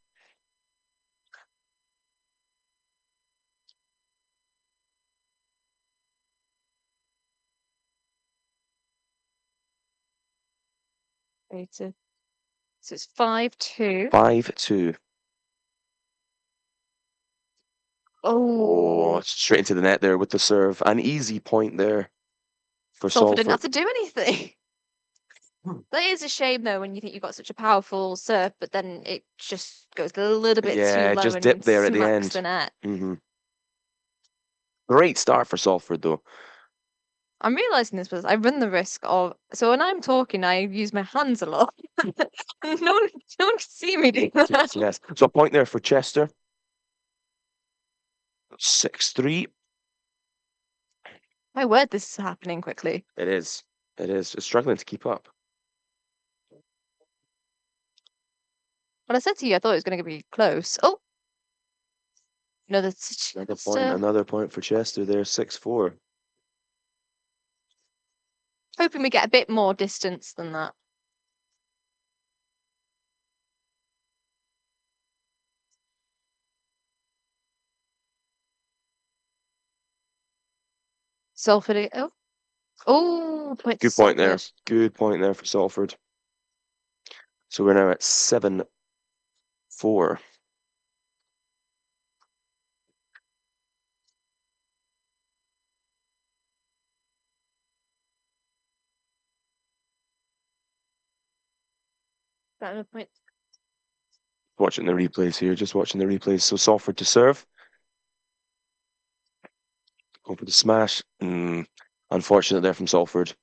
Speaker 3: So it's 5-2.
Speaker 4: 5-2.
Speaker 3: Oh,
Speaker 4: Straight into the net there with the serve. An easy point there for
Speaker 3: Salford didn't have
Speaker 4: Salford.
Speaker 3: to do anything. That is a shame though when you think you've got such a powerful serve, but then it just goes a little bit too low
Speaker 4: just
Speaker 3: and
Speaker 4: dipped there at the
Speaker 3: smacks
Speaker 4: end.
Speaker 3: the net.
Speaker 4: Great start for Salford though.
Speaker 3: I'm realizing this because I run the risk of when I'm talking, I use my hands a lot. no one can see me do that.
Speaker 4: Yes. So a point there for Chester. 6-3.
Speaker 3: My word, this is happening quickly.
Speaker 4: It is. It's struggling to keep up.
Speaker 3: But I said to you, I thought it was going to be close. Oh, no, that's
Speaker 4: Another point for Chester there. 6-4.
Speaker 3: Hoping we get a bit more distance than that. Salford. Point.
Speaker 4: Good point there. Good point there for Salford. So we're now at 7-4.
Speaker 3: Point.
Speaker 4: Watching the replays here, just watching the replays. So Salford to serve. Go for the smash. Unfortunate there from Salford.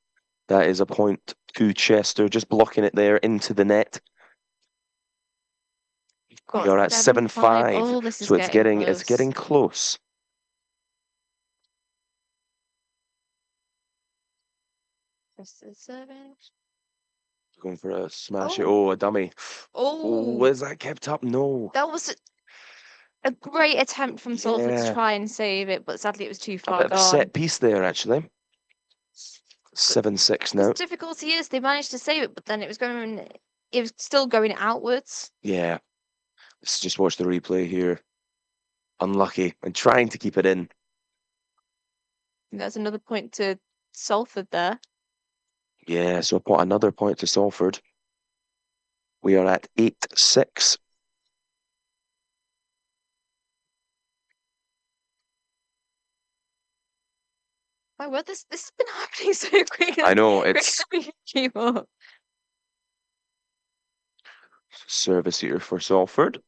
Speaker 4: That is a point to Chester, just blocking it there into the net. We are at 7-5.
Speaker 3: Oh, this is
Speaker 4: so it's getting close. Going for a smash. A dummy. Was that kept up? No.
Speaker 3: That was a great attempt from Salford to try and save it, but sadly it was too far
Speaker 4: A bit of a set piece there, actually. 7-6 now.
Speaker 3: The difficulty is they managed to save it, but then it was going it was still going outwards.
Speaker 4: Yeah. Let's just watch the replay here. Unlucky and trying to keep it in.
Speaker 3: There's another point to Salford there.
Speaker 4: Yeah, so another point to Salford. We are at 8-6.
Speaker 3: My word, this has been happening so quickly.
Speaker 4: I know, it's
Speaker 3: Keep up.
Speaker 4: service here for Salford.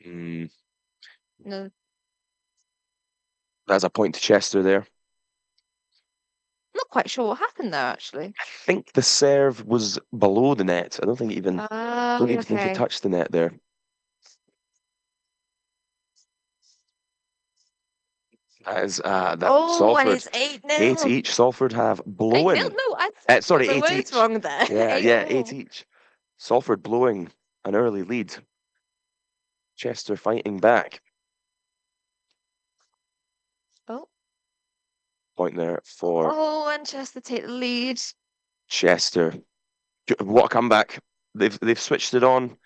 Speaker 3: No.
Speaker 4: That's a point to Chester there.
Speaker 3: Not quite sure what happened there, actually.
Speaker 4: I think the serve was below the net. I don't think it don't even think it
Speaker 3: Okay.
Speaker 4: touched the net there. That is
Speaker 3: And
Speaker 4: Salford.
Speaker 3: it's 8-0.
Speaker 4: 8 each. Salford have
Speaker 3: 8-0?
Speaker 4: blowing.
Speaker 3: No, I
Speaker 4: Sorry,
Speaker 3: got the
Speaker 4: 8
Speaker 3: words
Speaker 4: each.
Speaker 3: wrong there.
Speaker 4: Yeah, 8 each. Salford blowing an early lead. Chester fighting back.
Speaker 3: Oh.
Speaker 4: Point there for
Speaker 3: And Chester take the lead.
Speaker 4: Chester. What a comeback. They've switched it on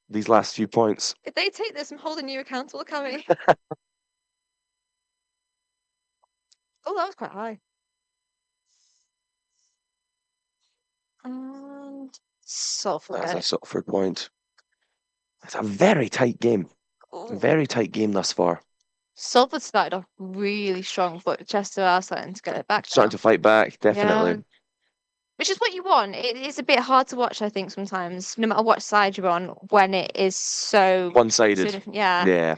Speaker 4: these last few points.
Speaker 3: If they take this, I'm holding you accountable, Cammy. Oh, that was quite high. And Salford.
Speaker 4: That's a Salford point. It's a very tight game.
Speaker 3: Ooh.
Speaker 4: Very tight game thus far.
Speaker 3: Salford started off really strong, but Chester are starting to get it back.
Speaker 4: Starting
Speaker 3: now.
Speaker 4: to fight back, definitely.
Speaker 3: Yeah. Which is what you want. It is a bit hard to watch, I think, sometimes, no matter what side you're on, when it is so
Speaker 4: One-sided.
Speaker 3: different. Yeah.
Speaker 4: Yeah.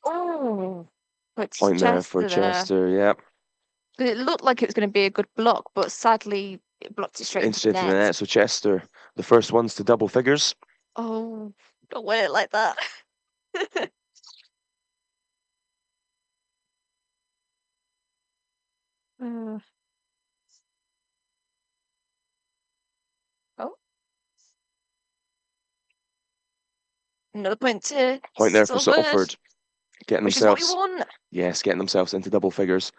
Speaker 3: Oh, but
Speaker 4: Point there for Chester, yeah.
Speaker 3: It looked like it was going to be a good block, but sadly, it blocked it straight into the
Speaker 4: Into the
Speaker 3: net.
Speaker 4: net. So Chester, the first ones to double figures.
Speaker 3: Oh, don't win it like that. Uh, oh. Another point to
Speaker 4: Point there for Salford. Getting
Speaker 3: which is what we
Speaker 4: themselves.
Speaker 3: want.
Speaker 4: Yes, getting themselves into double figures.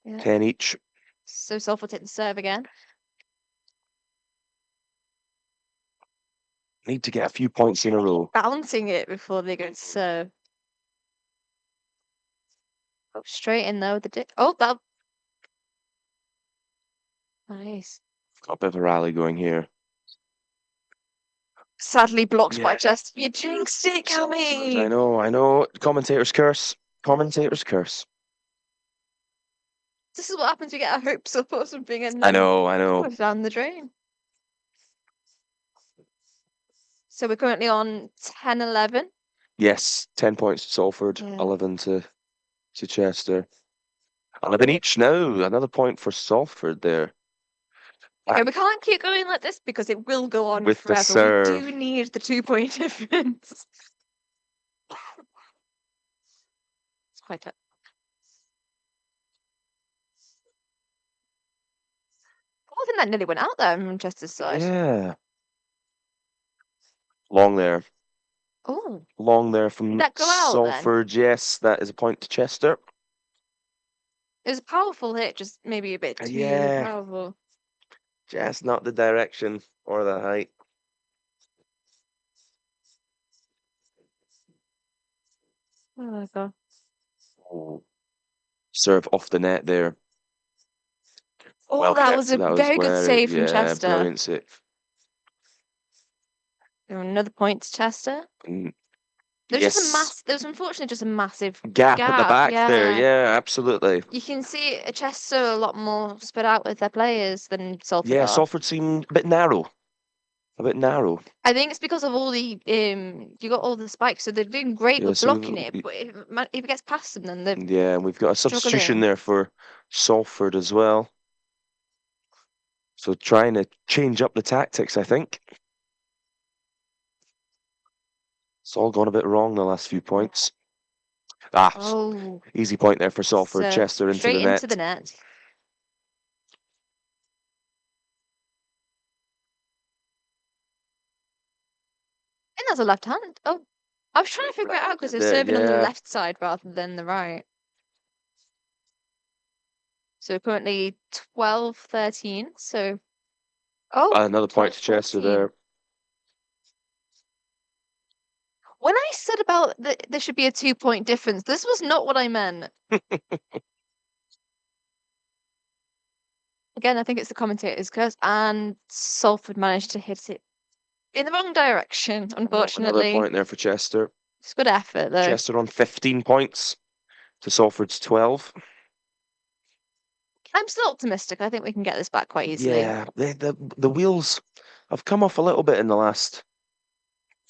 Speaker 3: Yeah.
Speaker 4: 10 each.
Speaker 3: So Salford take the serve again.
Speaker 4: Need to get a few points in a row.
Speaker 3: Bouncing it before they go to serve. Oh, straight in though. That. Nice.
Speaker 4: Got a bit of a rally going here.
Speaker 3: Sadly blocked by Chester. You jinxed it, Cammy!
Speaker 4: I know. Commentators curse. Commentators curse.
Speaker 3: This is what happens when you get our hopes up or something and
Speaker 4: I know.
Speaker 3: goes down the drain. So we're currently on 10-11.
Speaker 4: Yes, 10 points to Salford,
Speaker 3: Yeah.
Speaker 4: 11 to Chester. 11 each now. Another point for Salford there.
Speaker 3: Okay, we can't keep going like this because it will go on
Speaker 4: With the
Speaker 3: forever.
Speaker 4: serve.
Speaker 3: We do need the 2-point difference. It's quite tough. I think that nearly went out there on Manchester's side.
Speaker 4: Yeah. Long there.
Speaker 3: Oh.
Speaker 4: Long there from
Speaker 3: Did that go out then?
Speaker 4: Salford. Yes, that is a point to Chester.
Speaker 3: It was a powerful hit, just maybe a bit too
Speaker 4: Yeah.
Speaker 3: powerful.
Speaker 4: Just not the direction or the height.
Speaker 3: Oh my god.
Speaker 4: Oh. Serve off the net there.
Speaker 3: Oh,
Speaker 4: Well
Speaker 3: that
Speaker 4: kept.
Speaker 3: was a
Speaker 4: That
Speaker 3: very good
Speaker 4: where
Speaker 3: save from Chester.
Speaker 4: Brilliant save.
Speaker 3: Another point to Chester.
Speaker 4: Mm,
Speaker 3: There's
Speaker 4: yes.
Speaker 3: just there's unfortunately just a massive
Speaker 4: Gap at the back there.
Speaker 3: yeah.
Speaker 4: Yeah, absolutely.
Speaker 3: You can see Chester a lot more spread out with their players than Salford
Speaker 4: Yeah,
Speaker 3: are.
Speaker 4: Salford seemed a bit narrow. A bit narrow.
Speaker 3: I think it's because of all the you got all the spikes, so they're doing great
Speaker 4: Yeah,
Speaker 3: with
Speaker 4: so
Speaker 3: blocking it. But if it gets past them, then they're
Speaker 4: yeah, and we've got a substitution
Speaker 3: struggling.
Speaker 4: there for Salford as well. So trying to change up the tactics, I think. It's all gone a bit wrong the last few points.
Speaker 3: Oh,
Speaker 4: easy point there for Salford.
Speaker 3: so
Speaker 4: Chester into
Speaker 3: straight
Speaker 4: the net.
Speaker 3: into the net. I think that's a left hand. Oh, I was trying to figure it out because they're serving on the left side rather than the right. So we're currently 12-13. So, oh,
Speaker 4: Another point to Chester
Speaker 3: 12-14.
Speaker 4: there.
Speaker 3: When I said about there should be a 2-point difference, this was not what I meant. Again, I think it's the commentator's curse, and Salford managed to hit it in the wrong direction, unfortunately.
Speaker 4: Another point there for Chester.
Speaker 3: It's good effort, though.
Speaker 4: Chester on 15 points to Salford's 12.
Speaker 3: I'm still optimistic. I think we can get this back quite easily.
Speaker 4: Yeah, the wheels have come off a little bit in the last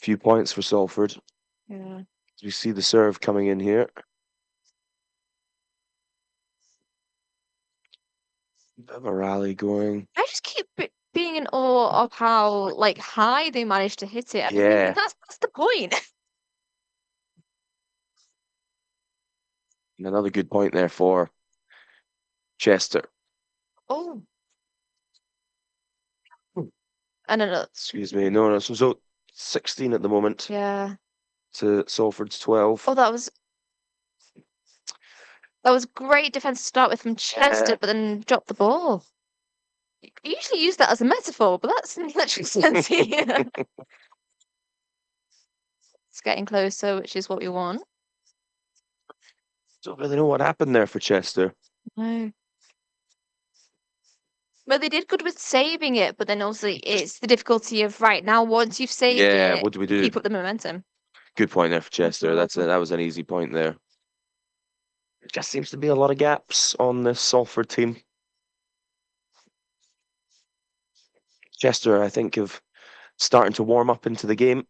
Speaker 4: few points for Salford.
Speaker 3: Yeah.
Speaker 4: You see the serve coming in here. Bit of a rally going.
Speaker 3: I just keep being in awe of how high they managed to hit it.
Speaker 4: Yeah.
Speaker 3: That's the point.
Speaker 4: And another good point there for Chester.
Speaker 3: Oh. And another.
Speaker 4: Excuse me. No. So 16 at the moment
Speaker 3: Yeah.
Speaker 4: to Salford's 12.
Speaker 3: Oh, that was great defense to start with from Chester, but then dropped the ball. You usually use that as a metaphor, but that's in literal sense here. It's getting closer, which is what we want.
Speaker 4: Don't really know what happened there for Chester.
Speaker 3: No. Well, they did good with saving it, but then also it's the difficulty of right now. Once you've saved it,
Speaker 4: What do we do?
Speaker 3: keep up the momentum.
Speaker 4: Good point there for Chester. That was an easy point there. There just seems to be a lot of gaps on this Salford team. Chester, I think, of starting to warm up into the game.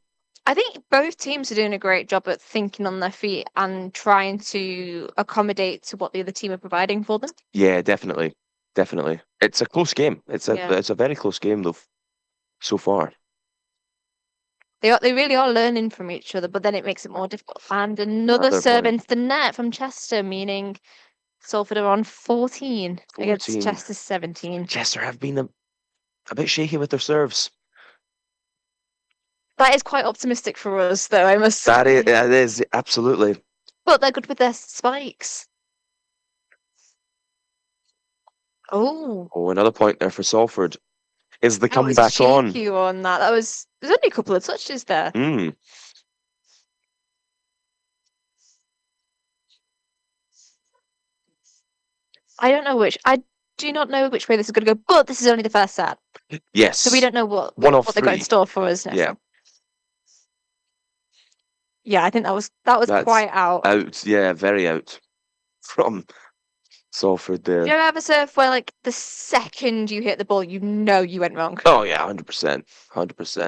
Speaker 3: I think both teams are doing a great job at thinking on their feet and trying to accommodate to what the other team are providing for them.
Speaker 4: Yeah, definitely. It's a close game. It's
Speaker 3: Yeah.
Speaker 4: a very close game though, so far.
Speaker 3: They really are learning from each other, but then it makes it more difficult. And another serve
Speaker 4: point.
Speaker 3: into the net from Chester, meaning Salford are on 14 against
Speaker 4: 14.
Speaker 3: Chester's 17.
Speaker 4: Chester have been a bit shaky with their serves.
Speaker 3: That is quite optimistic for us, though, I must say.
Speaker 4: That is absolutely.
Speaker 3: But they're good with their spikes. Oh,
Speaker 4: Another point there for Salford. Is the
Speaker 3: that was
Speaker 4: comeback on?
Speaker 3: cheeky on that. There's only a couple of touches there. I do not know which way this is going to go, but this is only the first set.
Speaker 4: Yes.
Speaker 3: So we don't know what
Speaker 4: One of
Speaker 3: they've got in
Speaker 4: three.
Speaker 3: store for us next.
Speaker 4: Yeah.
Speaker 3: Yeah, I think that's quite out.
Speaker 4: Out, yeah, very out from Salford there.
Speaker 3: Do you ever have a serve where the second you hit the ball, you know you went wrong?
Speaker 4: Oh yeah, 100%.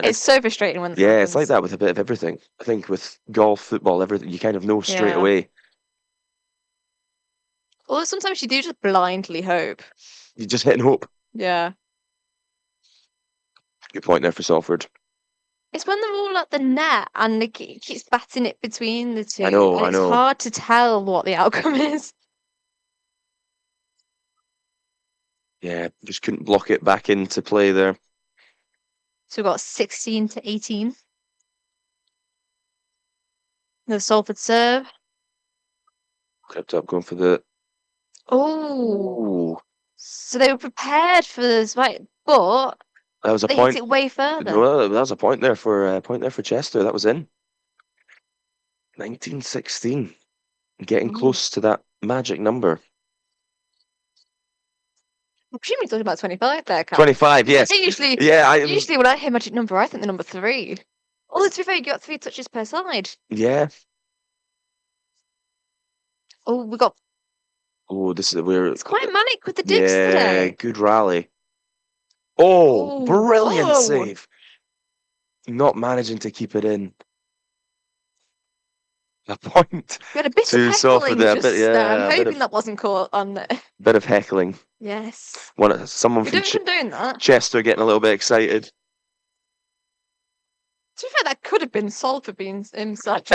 Speaker 3: It's so frustrating when that
Speaker 4: it's like
Speaker 3: happens.
Speaker 4: that with a bit of everything. I think with golf, football, everything, you kind of know straight
Speaker 3: Yeah.
Speaker 4: away.
Speaker 3: Although sometimes you do just blindly hope.
Speaker 4: You just hit and hope.
Speaker 3: Yeah.
Speaker 4: Good point there for Salford.
Speaker 3: It's when they're all at the net and it keeps batting it between the two.
Speaker 4: I know.
Speaker 3: It's hard to tell what the outcome is.
Speaker 4: Yeah, just couldn't block it back into play there.
Speaker 3: So we've got 16-18. The Salford serve.
Speaker 4: Crept up, going for the.
Speaker 3: Oh.
Speaker 4: Ooh,
Speaker 3: So they were prepared for this fight, but
Speaker 4: that was a
Speaker 3: they
Speaker 4: point.
Speaker 3: hit it way further.
Speaker 4: Well, that was a point there for Chester. That was in 1916, getting close to that magic number.
Speaker 3: I'm presuming you're talking about 25 there, Cam.
Speaker 4: 25, yes.
Speaker 3: Usually when I hear magic number, I think the number 3. Although to be fair, you got 3 touches per side.
Speaker 4: Yeah.
Speaker 3: Oh, we got.
Speaker 4: Oh, we're.
Speaker 3: It's quite manic with the dips
Speaker 4: Yeah,
Speaker 3: today.
Speaker 4: good rally. Oh,
Speaker 3: Oh,
Speaker 4: brilliant
Speaker 3: whoa.
Speaker 4: save. Not managing to keep it in. A point.
Speaker 3: We had a bit
Speaker 4: to
Speaker 3: of
Speaker 4: Salford
Speaker 3: heckling
Speaker 4: there,
Speaker 3: just
Speaker 4: but yeah,
Speaker 3: there. I'm
Speaker 4: a bit
Speaker 3: hoping
Speaker 4: of-
Speaker 3: that wasn't caught on there.
Speaker 4: Bit of heckling.
Speaker 3: Yes.
Speaker 4: Someone
Speaker 3: We
Speaker 4: from
Speaker 3: don't condone that.
Speaker 4: Chester getting a little bit excited.
Speaker 3: To be fair, that could have been Salford being inside.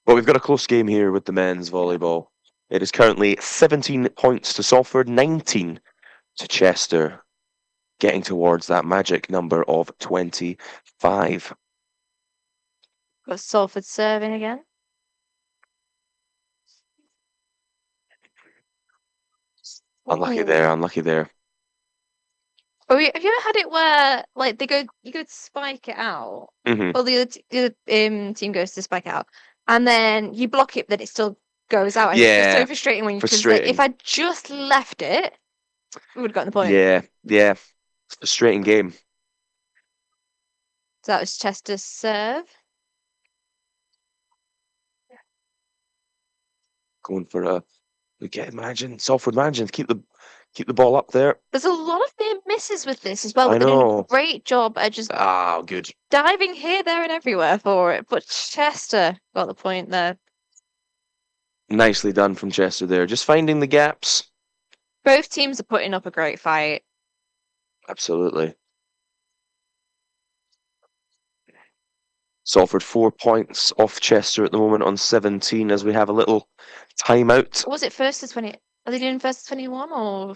Speaker 4: Well, we've got a close game here with the men's volleyball. It is currently 17 points to Salford, 19 to Chester, getting towards that magic number of 25.
Speaker 3: Got Salford serving again.
Speaker 4: Unlucky there, unlucky there.
Speaker 3: Oh, have you ever had it where like you go to spike it out,
Speaker 4: Hmm.
Speaker 3: or the other team goes to spike it out, and then you block it, but it still goes out, and it's just so
Speaker 4: Yeah,
Speaker 3: frustrating when you because
Speaker 4: frustrating.
Speaker 3: if I just left it, we would have gotten the point.
Speaker 4: Yeah, yeah. Frustrating game.
Speaker 3: So that was Chester's serve.
Speaker 4: Going for a Salford managing to keep the ball up there.
Speaker 3: There's a lot of near misses with this as well.
Speaker 4: I
Speaker 3: But they're doing
Speaker 4: know.
Speaker 3: a great job at just
Speaker 4: Good.
Speaker 3: diving here, there, and everywhere for it. But Chester got the point there.
Speaker 4: Nicely done from Chester there. Just finding the gaps.
Speaker 3: Both teams are putting up a great fight.
Speaker 4: Absolutely. Salford 4 points off Chester at the moment on 17 as we have a little timeout.
Speaker 3: Was it first to 20? Are they doing first to 21 or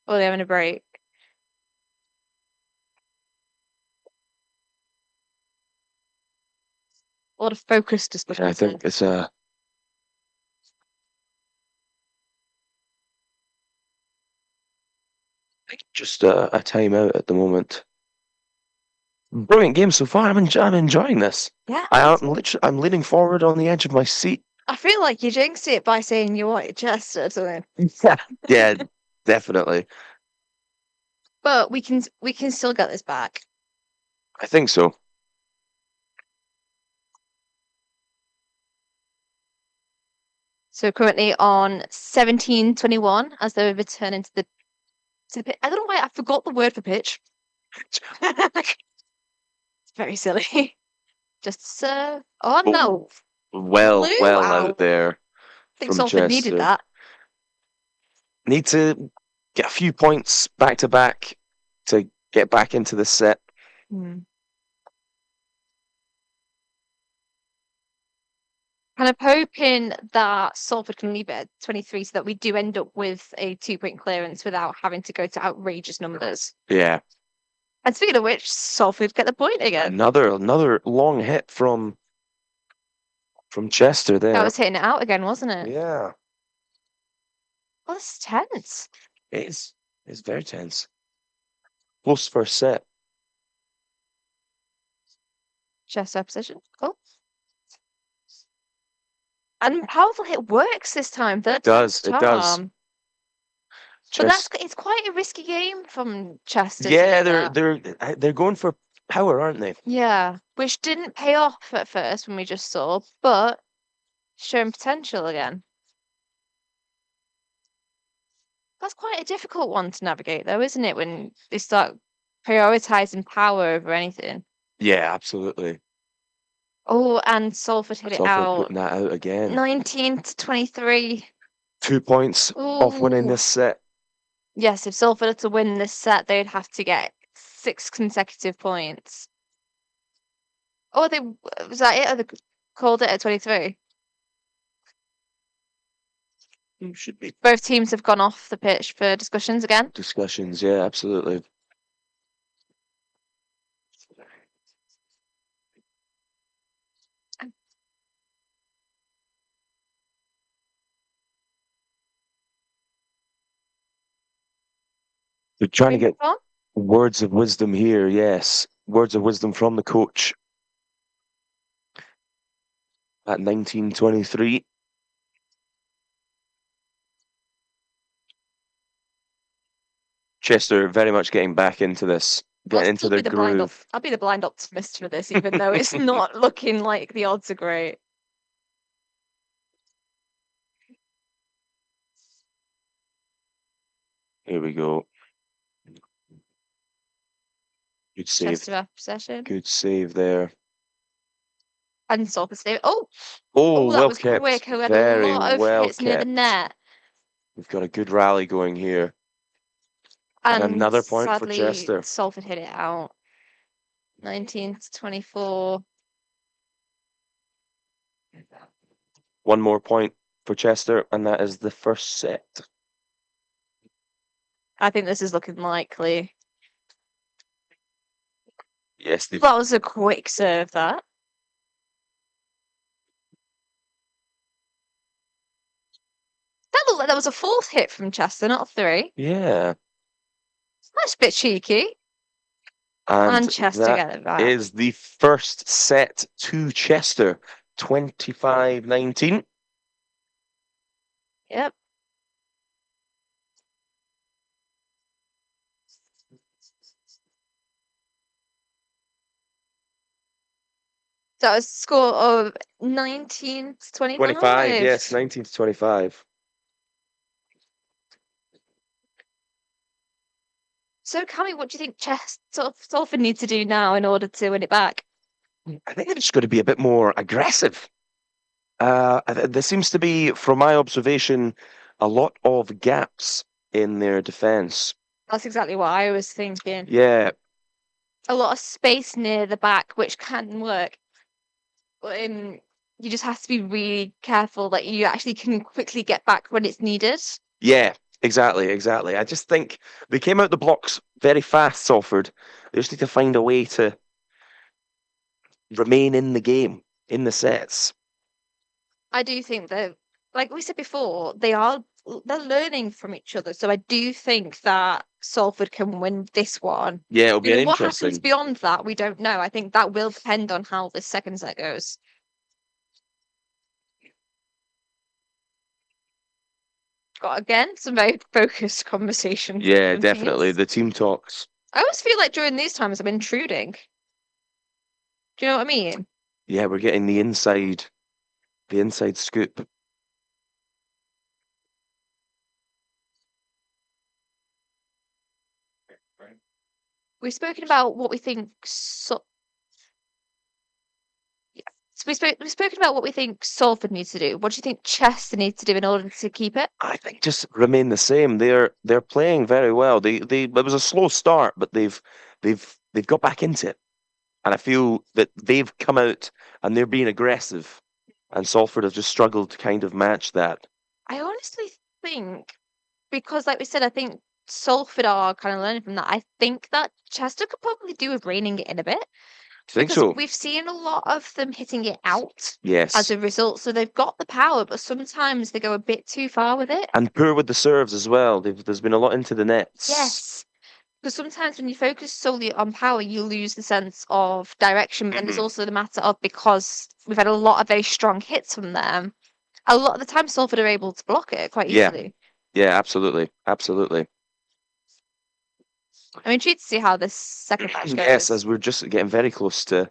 Speaker 3: are they having a break? A lot of focused discussion.
Speaker 4: I think it's just a timeout at the moment. Brilliant game so far. I'm enjoying this.
Speaker 3: Yeah.
Speaker 4: I'm leaning forward on the edge of my seat.
Speaker 3: I feel like you jinxed it by saying you wanted Chester to win.
Speaker 4: Yeah, definitely.
Speaker 3: But we can still get this back.
Speaker 4: I think so.
Speaker 3: So currently on 17-21 as they return into the pitch. I don't know why I forgot the word for pitch. It's very silly. Just serve. Oh no.
Speaker 4: Well
Speaker 3: Blew
Speaker 4: out there.
Speaker 3: I think
Speaker 4: from
Speaker 3: Salford needed
Speaker 4: Chester.
Speaker 3: that.
Speaker 4: Need to get a few points back to back to get back into the set.
Speaker 3: Kind of hoping that Salford can leave it at 23 so that we do end up with a 2-point clearance without having to go to outrageous numbers.
Speaker 4: Yeah.
Speaker 3: And speaking of which, Salford get the point again.
Speaker 4: Another long hit from Chester there.
Speaker 3: That was hitting it out again, wasn't it?
Speaker 4: Yeah.
Speaker 3: Oh, this is tense.
Speaker 4: It is. It's very tense. Close first set.
Speaker 3: Chester position. Oh. And powerful hit works this time.
Speaker 4: It does. It does.
Speaker 3: But it's quite a risky game from Chester.
Speaker 4: Yeah, they're going for power, aren't they?
Speaker 3: Yeah, which didn't pay off at first when we just saw, but showing potential again. That's quite a difficult one to navigate, though, isn't it? When they start prioritizing power over anything.
Speaker 4: Yeah, absolutely.
Speaker 3: Oh, and Salford hit it out.
Speaker 4: Putting that out again.
Speaker 3: 19-23.
Speaker 4: 2 points off winning
Speaker 3: Ooh.
Speaker 4: this set.
Speaker 3: Yes, if Salford had to win this set, they'd have to get 6 consecutive points. Oh, was that it? Or they called it at 23?
Speaker 4: Should be
Speaker 3: Both teams have gone off the pitch for discussions again.
Speaker 4: discussions. Yeah, absolutely. They're trying to get words of wisdom here. Yes, words of wisdom from the coach at 19-23. Chester very much getting back into this, getting into their groove.
Speaker 3: I'll be the blind optimist for this, even though it's not looking like the odds are great.
Speaker 4: Here we go. Good save.
Speaker 3: Chester have possession.
Speaker 4: Good save there.
Speaker 3: And Salford save. Oh,
Speaker 4: Oh,
Speaker 3: that
Speaker 4: well
Speaker 3: was
Speaker 4: kept.
Speaker 3: quick. We had
Speaker 4: Very
Speaker 3: a lot of
Speaker 4: well
Speaker 3: hits near the
Speaker 4: kept.
Speaker 3: net.
Speaker 4: We've got a good rally going here. And another point for Chester.
Speaker 3: Salford hit it out. 19-24.
Speaker 4: One more point for Chester, and that is the first set.
Speaker 3: I think this is looking likely.
Speaker 4: Yes,
Speaker 3: That was a quick serve, that. was a fourth hit from Chester, not 3.
Speaker 4: Yeah.
Speaker 3: That's a bit cheeky. And Chester
Speaker 4: that
Speaker 3: get it back.
Speaker 4: is the first set to Chester, 25-19.
Speaker 3: Yep. That was a score of 19 to 25.
Speaker 4: 25, yes, 19 to 25.
Speaker 3: So, Cammy, what do you think Salford need to do now in order to win it back?
Speaker 4: I think they're just going to be a bit more aggressive. There seems to be, from my observation, a lot of gaps in their defence.
Speaker 3: That's exactly what I was thinking.
Speaker 4: Yeah.
Speaker 3: A lot of space near the back, which can work. But you just have to be really careful that you actually can quickly get back when it's needed.
Speaker 4: Yeah, exactly. I just think they came out the blocks very fast, Salford. They just need to find a way to remain in the game, in the sets.
Speaker 3: I do think that, like we said before, they're learning from each other. So I do think that Salford can win this one.
Speaker 4: Yeah, it'll be
Speaker 3: What
Speaker 4: interesting.
Speaker 3: happens beyond that, we don't know. I think that will depend on how this second set goes. Got again some very focused conversation.
Speaker 4: Yeah, definitely. The team talks.
Speaker 3: I always feel like during these times I'm intruding. Do you know what I mean?
Speaker 4: Yeah, we're getting the inside scoop.
Speaker 3: We've spoken about what we think. We've spoken about what we think Salford needs to do. What do you think Chester needs to do in order to keep it?
Speaker 4: I think just remain the same. They're playing very well. It was a slow start, but they've got back into it, and I feel that they've come out and they're being aggressive, and Salford have just struggled to kind of match that.
Speaker 3: I honestly think, because like we said, I think Salford are kind of learning from that. I think that Chester could probably do with reining it in a bit.
Speaker 4: Do you think
Speaker 3: Because
Speaker 4: so?
Speaker 3: we've seen a lot of them hitting it out
Speaker 4: Yes.
Speaker 3: as a result. So they've got the power, but sometimes they go a bit too far with it.
Speaker 4: And poor with the serves as well. There's been a lot into the nets.
Speaker 3: Yes. Because sometimes when you focus solely on power, you lose the sense of direction. But then there's also the matter of, because we've had a lot of very strong hits from them, a lot of the time Salford are able to block it quite easily.
Speaker 4: Yeah, absolutely.
Speaker 3: I'm intrigued to see how this second match goes.
Speaker 4: Yes, as we're just getting very close to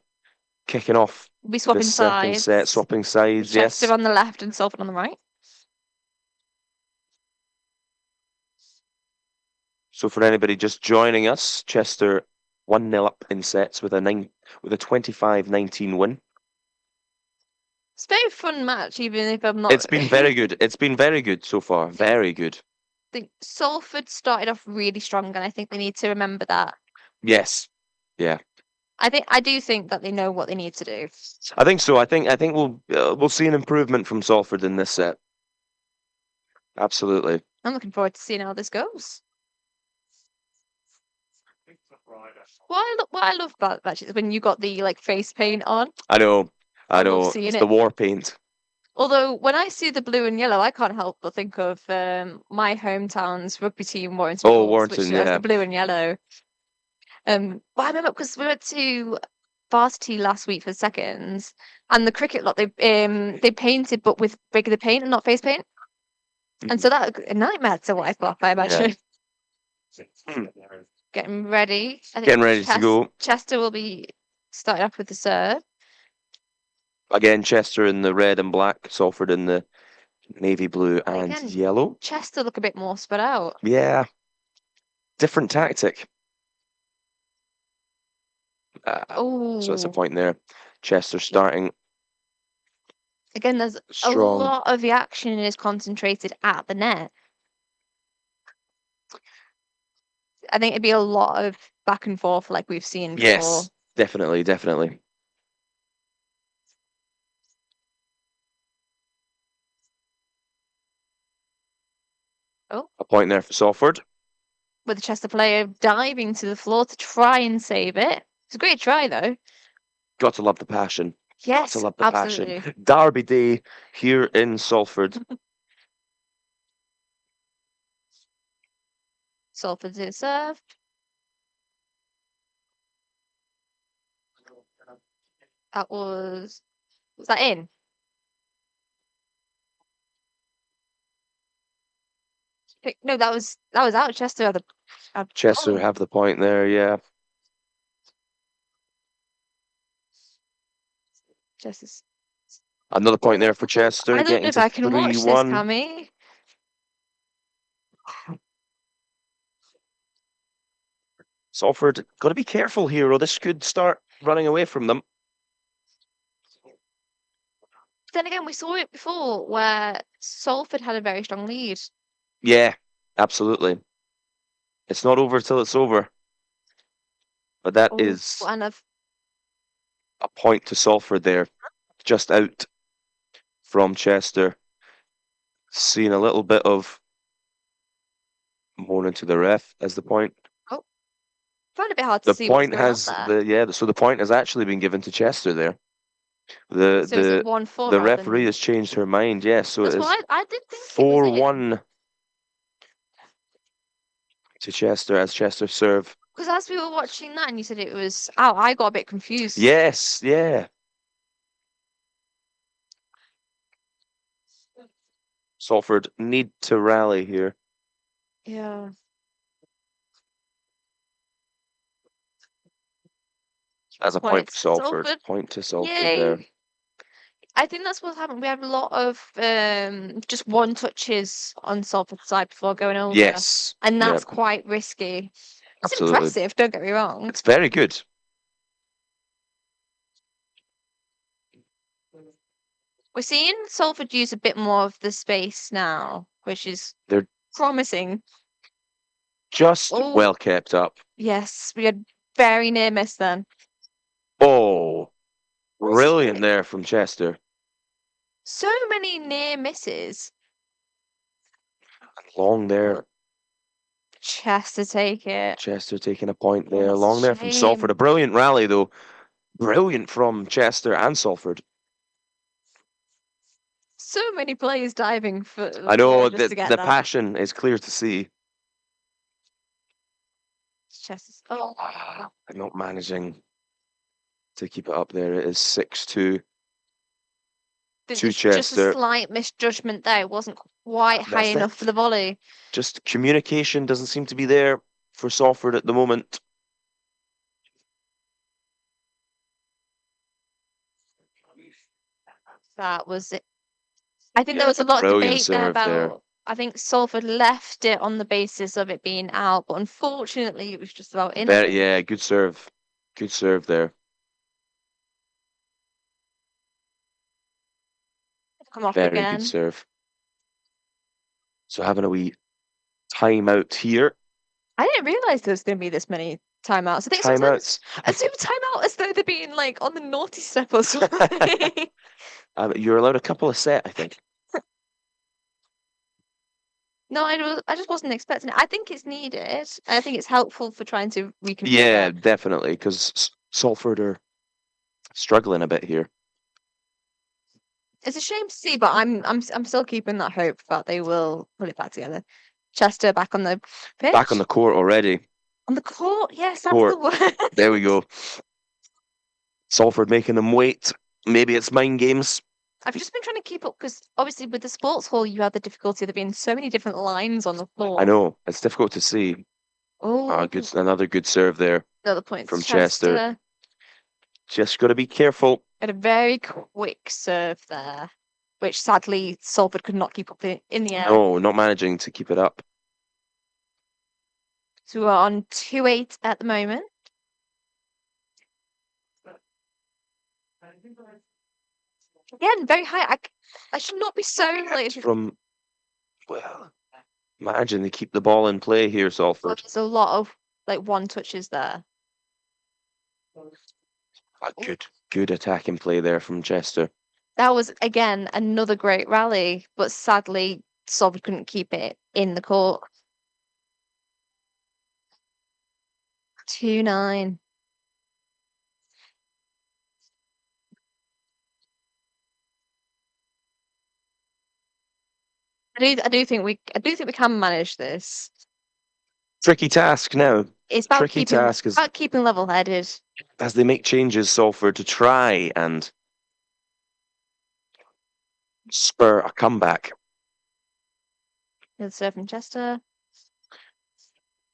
Speaker 4: kicking off.
Speaker 3: We'll be swapping
Speaker 4: the second
Speaker 3: sides.
Speaker 4: set, swapping sides,
Speaker 3: Chester
Speaker 4: yes.
Speaker 3: on the left and Salford on the right.
Speaker 4: So for anybody just joining us, Chester 1-0 up in sets with a 25-19 win.
Speaker 3: It's a very fun match, even if I'm not.
Speaker 4: It's been very good. It's been very good so far. Very good.
Speaker 3: I think Salford started off really strong, and I think they need to remember that.
Speaker 4: Yes. Yeah.
Speaker 3: I do think that they know what they need to do.
Speaker 4: I think so. I think we'll see an improvement from Salford in this set. Absolutely.
Speaker 3: I'm looking forward to seeing how this goes. What I love about the match is when you got the face paint on.
Speaker 4: I know.
Speaker 3: love seeing
Speaker 4: It's
Speaker 3: it.
Speaker 4: the war paint.
Speaker 3: Although when I see the blue and yellow, I can't help but think of my hometown's rugby team, Warrington.
Speaker 4: Oh,
Speaker 3: Wolves,
Speaker 4: Warrington,
Speaker 3: which has
Speaker 4: yeah.
Speaker 3: the blue and yellow. But I remember because we went to Varsity last week for seconds, and the cricket lot they painted, but with regular paint and not face paint, and so that a nightmare to wipe off, I imagine. Getting ready. I think
Speaker 4: Getting ready to go.
Speaker 3: Chester will be starting off with the serve.
Speaker 4: Again, Chester in the red and black, Salford in the navy blue and
Speaker 3: Again,
Speaker 4: yellow.
Speaker 3: Chester look a bit more spread out.
Speaker 4: Yeah. Different tactic.
Speaker 3: Oh,
Speaker 4: So that's a point there. Chester starting
Speaker 3: again, there's
Speaker 4: strong.
Speaker 3: a lot of the action is concentrated at the net. I think it'd be a lot of back and forth like we've seen before.
Speaker 4: Yes, definitely.
Speaker 3: Oh.
Speaker 4: A point there for Salford.
Speaker 3: With the Chester player diving to the floor to try and save it. It's a great try, though.
Speaker 4: Got to love the passion.
Speaker 3: Yes,
Speaker 4: Got to love the
Speaker 3: absolutely.
Speaker 4: passion. Derby Day here in Salford.
Speaker 3: Salford's in serve. That was that in? No, that was out. Chester had
Speaker 4: Chester have the point there, yeah.
Speaker 3: Chester's.
Speaker 4: Another point there for Chester,
Speaker 3: I don't
Speaker 4: getting
Speaker 3: know if
Speaker 4: to
Speaker 3: I can watch this,
Speaker 4: 3-1.
Speaker 3: Cammy.
Speaker 4: Salford, got to be careful here, or this could start running away from them.
Speaker 3: Then again, we saw it before where Salford had a very strong lead.
Speaker 4: Yeah, absolutely. It's not over till it's over. But that is
Speaker 3: And
Speaker 4: a point to Salford there, just out from Chester. Seeing a little bit of moaning to the ref as the point.
Speaker 3: Found it a bit hard to see what's going on there.
Speaker 4: So the point has actually been given to Chester there.
Speaker 3: So is it 1-4?
Speaker 4: The referee has changed her mind. Yes, so
Speaker 3: That's
Speaker 4: it is
Speaker 3: what I did think
Speaker 4: 4-1 to Chester as Chester serve.
Speaker 3: Because as we were watching that, and you said it was out, I got a bit confused.
Speaker 4: Yes, yeah. Salford need to rally here.
Speaker 3: Yeah.
Speaker 4: As a point for Salford. Point to Salford there.
Speaker 3: I think that's what happened. We had a lot of just one touches on Salford's side before going over.
Speaker 4: Yes.
Speaker 3: And that's quite risky. It's
Speaker 4: Absolutely.
Speaker 3: impressive, don't get me wrong.
Speaker 4: It's very good.
Speaker 3: We're seeing Salford use a bit more of the space now, which is promising.
Speaker 4: Just well kept up.
Speaker 3: Yes, we had very near miss then.
Speaker 4: Oh, brilliant there from Chester.
Speaker 3: So many near misses.
Speaker 4: Long there.
Speaker 3: Chester take it.
Speaker 4: Chester taking a point there. Long there from Salford. A brilliant rally though. Brilliant from Chester and Salford.
Speaker 3: So many players diving for.
Speaker 4: I know that the passion is clear to see.
Speaker 3: Chester's.
Speaker 4: Not managing to keep it up there. It is 6-2 to Chester.
Speaker 3: Just a slight misjudgment there. It wasn't quite high enough for the volley.
Speaker 4: Just communication doesn't seem to be there for Salford at the moment.
Speaker 3: That was it. I think there was a lot of debate there about. I think Salford left it on the basis of it being out, but unfortunately, it was just about in.
Speaker 4: Yeah, good serve. Good serve there.
Speaker 3: Come off
Speaker 4: Very
Speaker 3: again.
Speaker 4: good serve. So having a wee timeout here.
Speaker 3: I didn't realise there was going to be this many timeouts. I think
Speaker 4: timeouts.
Speaker 3: I assume timeout as though they're being like on the naughty step or something.
Speaker 4: You're allowed a couple a set, I think.
Speaker 3: No, I just wasn't expecting it. I think it's needed. I think it's helpful for trying to reconfigure.
Speaker 4: Yeah, definitely, because Salford are struggling a bit here.
Speaker 3: It's a shame to see, but I'm still keeping that hope that they will put it back together. Chester back on the pitch.
Speaker 4: Back on the court already.
Speaker 3: On the court, yes, that's the word.
Speaker 4: There we go. Salford making them wait. Maybe it's mind games.
Speaker 3: I've just been trying to keep up because obviously with the sports hall you had the difficulty of there being so many different lines on the floor.
Speaker 4: I know, it's difficult to see. Another good serve there.
Speaker 3: Another point
Speaker 4: from Chester. Just got to be careful.
Speaker 3: Had a very quick serve there, which sadly Salford could not keep up in the air.
Speaker 4: No, not managing to keep it up.
Speaker 3: So we're on 2-8 at the moment. Again, very high. I should not be so late.
Speaker 4: Imagine they keep the ball in play here, Salford.
Speaker 3: There's a lot of one touches there.
Speaker 4: Good attacking play there from Chester.
Speaker 3: That was again another great rally, but sadly Salford couldn't keep it in the court. 2-9. I do think we can manage this.
Speaker 4: Tricky task now.
Speaker 3: It's about
Speaker 4: Tricky
Speaker 3: keeping
Speaker 4: task is
Speaker 3: about keeping level-headed.
Speaker 4: as they make changes, Salford, to try and spur a comeback
Speaker 3: Good serve from Chester.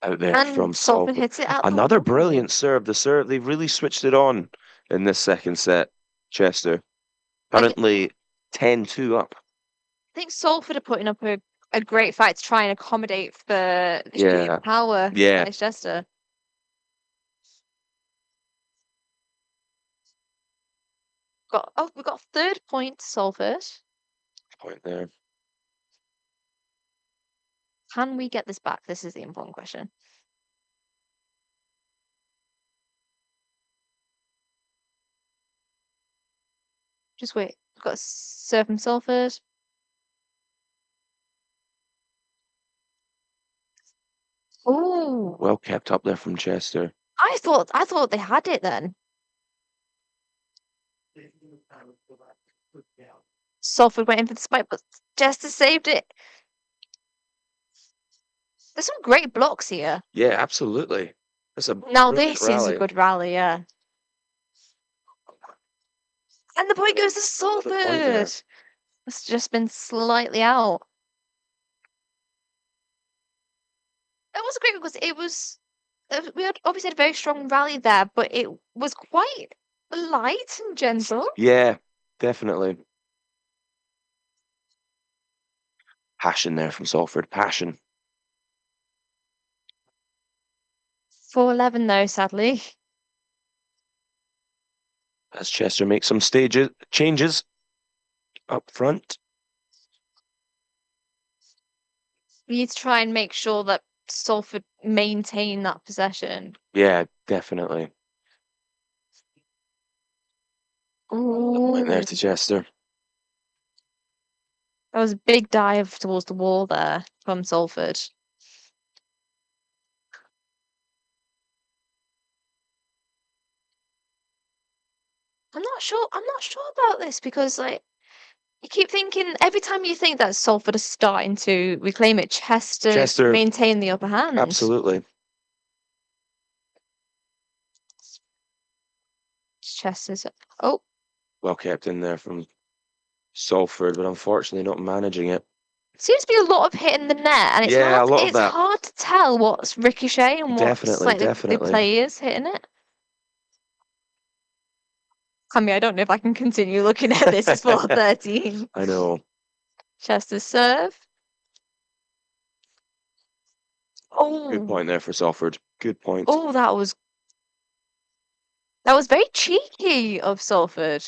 Speaker 4: out there
Speaker 3: And
Speaker 4: from
Speaker 3: Salford
Speaker 4: Salford.
Speaker 3: hits it out.
Speaker 4: Another brilliant serve. The serve, they've really switched it on in this second set, Chester. Currently 10-2 up.
Speaker 3: I think Salford are putting up a great fight to try and accommodate for the shooting
Speaker 4: Yeah.
Speaker 3: power
Speaker 4: Yeah.
Speaker 3: against Chester. We've got third point to Salford.
Speaker 4: Point there.
Speaker 3: Can we get this back? This is the important question. Just wait. We've got a serve from Salford. Oh,
Speaker 4: Well kept up there from Chester.
Speaker 3: I thought they had it then. Salford went in for the spike, but Chester saved it. There's some great blocks here.
Speaker 4: Yeah, absolutely. That's a
Speaker 3: Now
Speaker 4: brilliant
Speaker 3: this is a
Speaker 4: rally.
Speaker 3: good rally, yeah. And the point goes to
Speaker 4: Another point there.
Speaker 3: Salford. It's just been slightly out. That was great because it was. We had obviously had a very strong rally there, but it was quite light and gentle.
Speaker 4: Yeah, definitely. Passion there from Salford. Passion.
Speaker 3: 4-11 though, sadly.
Speaker 4: As Chester makes some changes up front.
Speaker 3: We need to try and make sure that Salford maintain that possession.
Speaker 4: Yeah, definitely. Went there to Chester.
Speaker 3: That was a big dive towards the wall there from Salford. I'm not sure about this because like you keep thinking every time you think that Salford is starting to reclaim it, Chester maintain the upper hand.
Speaker 4: Absolutely.
Speaker 3: Chester's
Speaker 4: Well kept in there from Salford, but unfortunately not managing it.
Speaker 3: seems to be a lot of hitting the net, and it's
Speaker 4: Yeah,
Speaker 3: hard,
Speaker 4: a lot of
Speaker 3: it's
Speaker 4: that.
Speaker 3: hard to tell what's ricochet and what's like the
Speaker 4: Definitely.
Speaker 3: players hitting it. Cammy, I don't know if I can continue looking at this. It's 4-13.
Speaker 4: I know.
Speaker 3: Chester serve. Oh,
Speaker 4: Good point there for Salford. Good point.
Speaker 3: oh, that was very cheeky of Salford.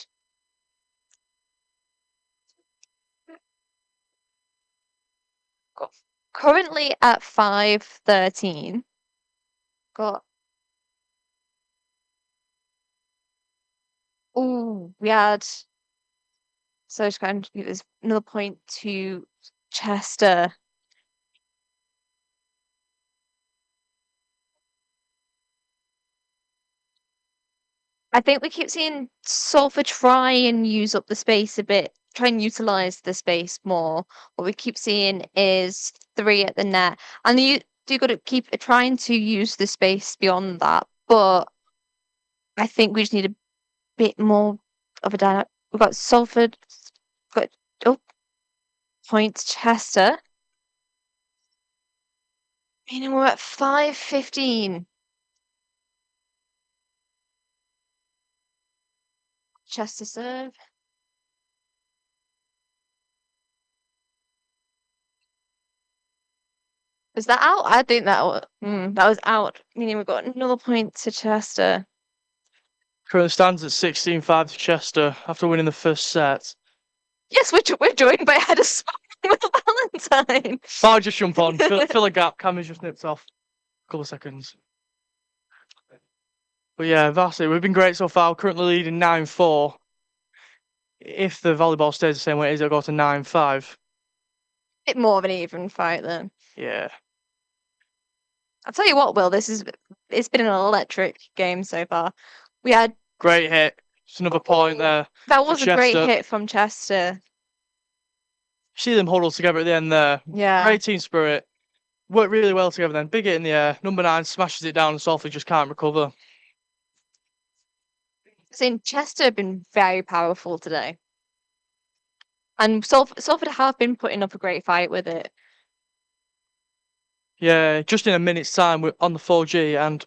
Speaker 3: Currently at 5-13. We had. So just kind of there's another point to Chester. I think we keep seeing Salford try and use up the space a bit, try and utilize the space more. What we keep seeing is 3 at the net, and you do got to keep trying to use the space beyond that. But I think we just need a bit more of a dynamic. We've got Salford, point Chester. Meaning we're at 5-15. Chester serve. Is that out? I think that was out. Meaning we've got another point to Chester.
Speaker 2: Current stands at 16-5 to Chester after winning the first set.
Speaker 3: Yes, we're joined by Head of Will Valentine.
Speaker 2: I'll just jump on, fill a gap. Cammy's just nipped off. A couple of seconds. But yeah, Varsity, we've been great so far. We're currently leading 9-4. If the volleyball stays the same way it is, it'll go to 9-5.
Speaker 3: Bit more of an even fight then.
Speaker 2: Yeah.
Speaker 3: I'll tell you what, Will, it's been an electric game so far. We had
Speaker 2: great hit. Just another point there.
Speaker 3: That was a great hit from Chester.
Speaker 2: See them huddle together at the end there.
Speaker 3: Yeah.
Speaker 2: Great team spirit. Worked really well together then. Big hit in the air. Number 9 smashes it down and Salford just can't recover.
Speaker 3: Saying Chester have been very powerful today. And Salford have been putting up a great fight with it.
Speaker 2: Yeah, just in a minute's time, we're on the 4G and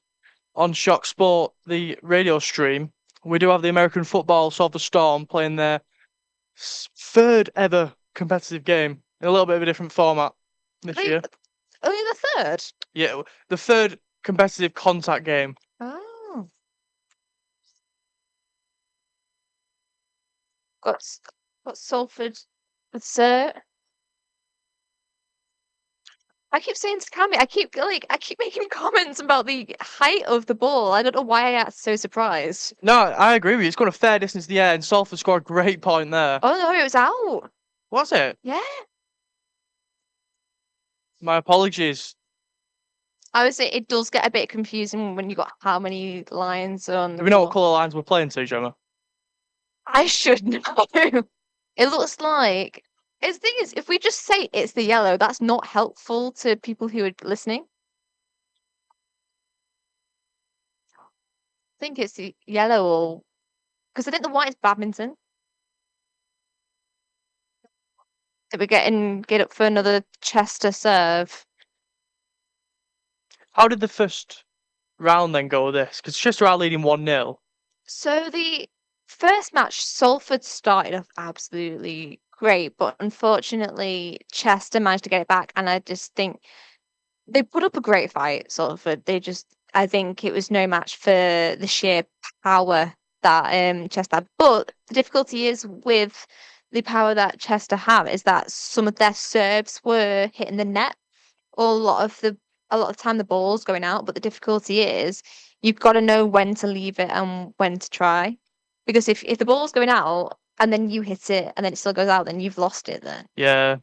Speaker 2: on Shock Sport, the radio stream, we do have the American football Salford Storm playing their third ever competitive game in a little bit of a different format this year.
Speaker 3: Only the third?
Speaker 2: Yeah, the third competitive contact game.
Speaker 3: Oh. Got Salford with Sir. I keep saying to Cammy, I keep making comments about the height of the ball. I don't know why I got so surprised.
Speaker 2: No, I agree with you. It's gone a fair distance in the air, and Salford scored a great point there.
Speaker 3: Oh no, it was out.
Speaker 2: Was it?
Speaker 3: Yeah.
Speaker 2: My apologies.
Speaker 3: I would say it does get a bit confusing when you got how many lines on.
Speaker 2: Do we know what colour lines we're playing to, Gemma?
Speaker 3: I should know. It looks like. The thing is, if we just say it's the yellow, that's not helpful to people who are listening. I think it's the yellow, or because I think the white is badminton. Did we get up for another Chester serve?
Speaker 2: How did the first round then go with this? Because Chester are leading 1-0.
Speaker 3: So the first match, Salford started off absolutely great, but unfortunately Chester managed to get it back, and I just think they put up a great fight, Salford. I think it was no match for the sheer power that Chester had. But the difficulty is with the power that Chester have is that some of their serves were hitting the net. A lot of the time the ball's going out, but the difficulty is you've got to know when to leave it and when to try. Because if the ball's going out and then you hit it and then it still goes out, then you've lost it then.
Speaker 2: Yeah.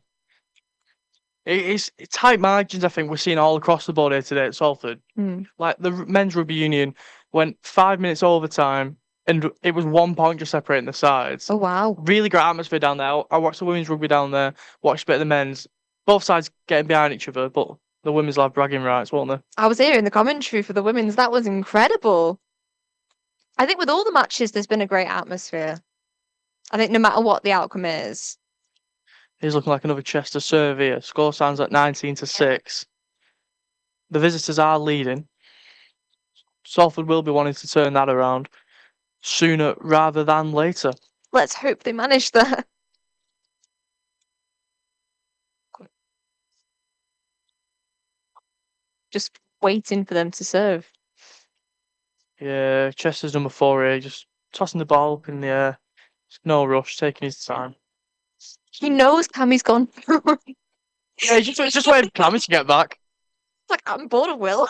Speaker 2: It's tight margins, I think, we're seeing all across the board here today at Salford. Like, the men's rugby union went 5 minutes overtime, and it was 1 point just separating the sides.
Speaker 3: Oh, wow.
Speaker 2: Really great atmosphere down there. I watched the women's rugby down there, watched a bit of the men's. Both sides getting behind each other, but the women's will have bragging rights, won't they?
Speaker 3: I was here in the commentary for the women's. That was incredible. I think with all the matches, there's been a great atmosphere. I think no matter what the outcome is.
Speaker 2: He's looking like another Chester serve here. Score stands at 19-6. The visitors are leading. Salford will be wanting to turn that around sooner rather than later.
Speaker 3: Let's hope they manage that. Just waiting for them to serve.
Speaker 2: Yeah, Chester's number 4 here, just tossing the ball up in the air. No rush, taking his time.
Speaker 3: He knows Cammy's gone.
Speaker 2: Yeah, he's just waiting for Cammy to get back.
Speaker 3: It's like, I'm bored of Will.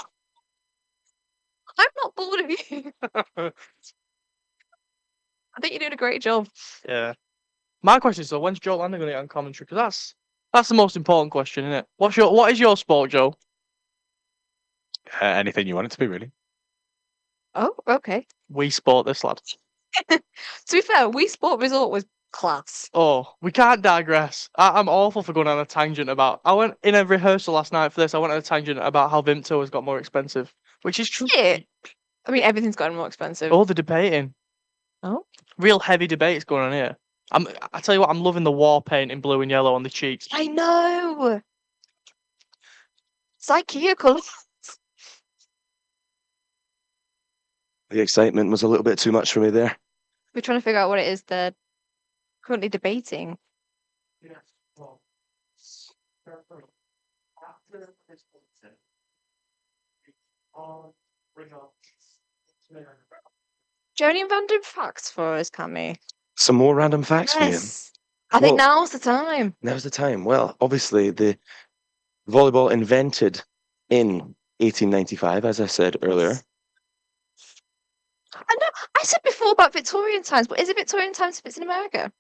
Speaker 3: I'm not bored of you. I think you're doing a great job.
Speaker 2: Yeah. My question is, though, when's Joe Lander going to get on commentary? Because that's the most important question, isn't it? What is your sport, Joe?
Speaker 5: Anything you want it to be, really.
Speaker 3: Oh, okay.
Speaker 2: We sport this, lad.
Speaker 3: To be fair, Wii Sport Resort was class.
Speaker 2: Oh, we can't digress. I'm awful for going on a tangent about... I went in a rehearsal last night for this. I went on a tangent about how Vimto has got more expensive, which is true.
Speaker 3: Yeah. I mean, everything's gotten more expensive.
Speaker 2: Oh, the debating.
Speaker 3: Oh.
Speaker 2: Real heavy debates going on here. I tell you what, I'm loving the war paint in blue and yellow on the cheeks.
Speaker 3: I know. It's IKEA colours.
Speaker 4: The excitement was a little bit too much for me there.
Speaker 3: We're trying to figure out what it is they're currently debating. Do you have any random facts for us, Cammy?
Speaker 4: Some more random facts for you.
Speaker 3: Yes. I think
Speaker 4: Well-
Speaker 3: now's the time.
Speaker 4: Now's the time. Well, obviously, the volleyball invented in 1895, as I said earlier.
Speaker 3: I know. I said before about Victorian times, but is it Victorian times if it's in America?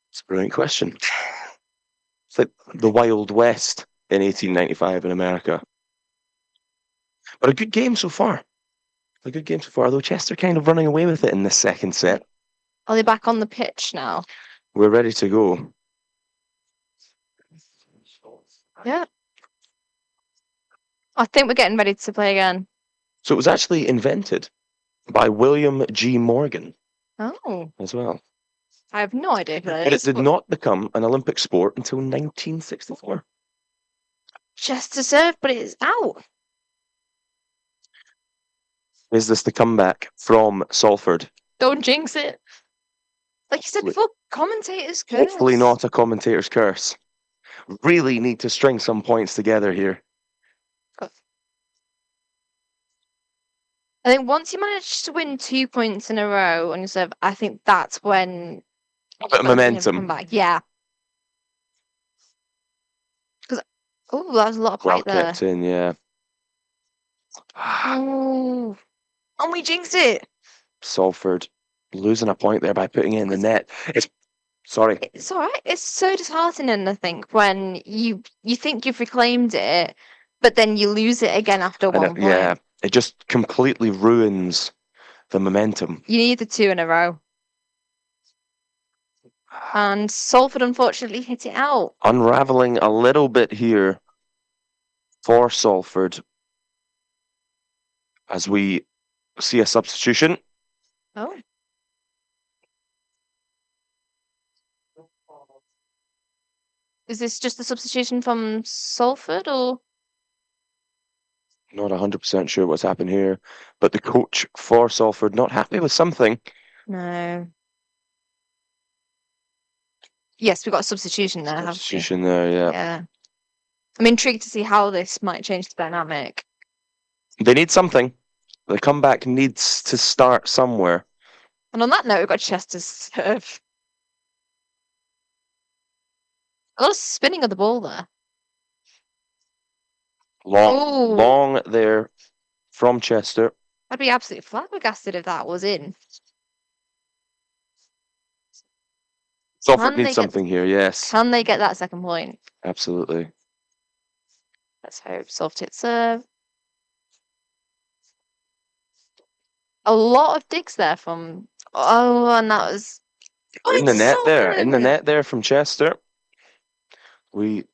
Speaker 4: It's a brilliant question. It's like the Wild West in 1895 in America. But a good game so far. A good game so far, although Chester kind of running away with it in this second set.
Speaker 3: Are they back on the pitch now?
Speaker 4: We're ready to go.
Speaker 3: Yeah. I think we're getting ready to play again.
Speaker 4: So it was actually invented by William G. Morgan
Speaker 3: Oh,
Speaker 4: as well.
Speaker 3: I have no idea who that
Speaker 4: But it
Speaker 3: is.
Speaker 4: did not become an Olympic sport until 1964.
Speaker 3: Just to serve, but it's out.
Speaker 4: Is this the comeback from Salford?
Speaker 3: Don't jinx it. Like you said before, commentators curse.
Speaker 4: Hopefully not a commentator's curse. Really need to string some points together here.
Speaker 3: I think once you manage to win 2 points in a row on your serve, I think that's when
Speaker 4: A bit of
Speaker 3: Come
Speaker 4: momentum.
Speaker 3: back. Yeah. Because that was a lot of
Speaker 4: Well
Speaker 3: height there.
Speaker 4: kept in, yeah.
Speaker 3: Oh, and we jinxed it.
Speaker 4: Salford losing a point there by putting it in the net. Sorry.
Speaker 3: It's all right. It's so disheartening, I think, when you think you've reclaimed it, but then you lose it again after
Speaker 4: I know,
Speaker 3: 1 point.
Speaker 4: yeah, it just completely ruins the momentum.
Speaker 3: You need the 2 in a row. And Salford unfortunately hit it out.
Speaker 4: Unraveling a little bit here for Salford as we see a substitution.
Speaker 3: Oh. Is this just the substitution from Salford or?
Speaker 4: Not 100% sure what's happened here, but the coach for Salford not happy with something.
Speaker 3: No. Yes, we got a substitution there, haven't we?
Speaker 4: Substitution there, yeah.
Speaker 3: Yeah. I'm intrigued to see how this might change the dynamic.
Speaker 4: They need something. The comeback needs to start somewhere.
Speaker 3: And on that note, we've got Chester's serve. A lot of spinning of the ball there.
Speaker 4: Long there from Chester.
Speaker 3: I'd be absolutely flabbergasted if that was in.
Speaker 4: Salford needs something here, yes.
Speaker 3: Can they get that second point?
Speaker 4: Absolutely.
Speaker 3: Let's hope. Soft hit serve. A lot of digs there from. Oh, and that was.
Speaker 4: In the net there. In the net there from Chester.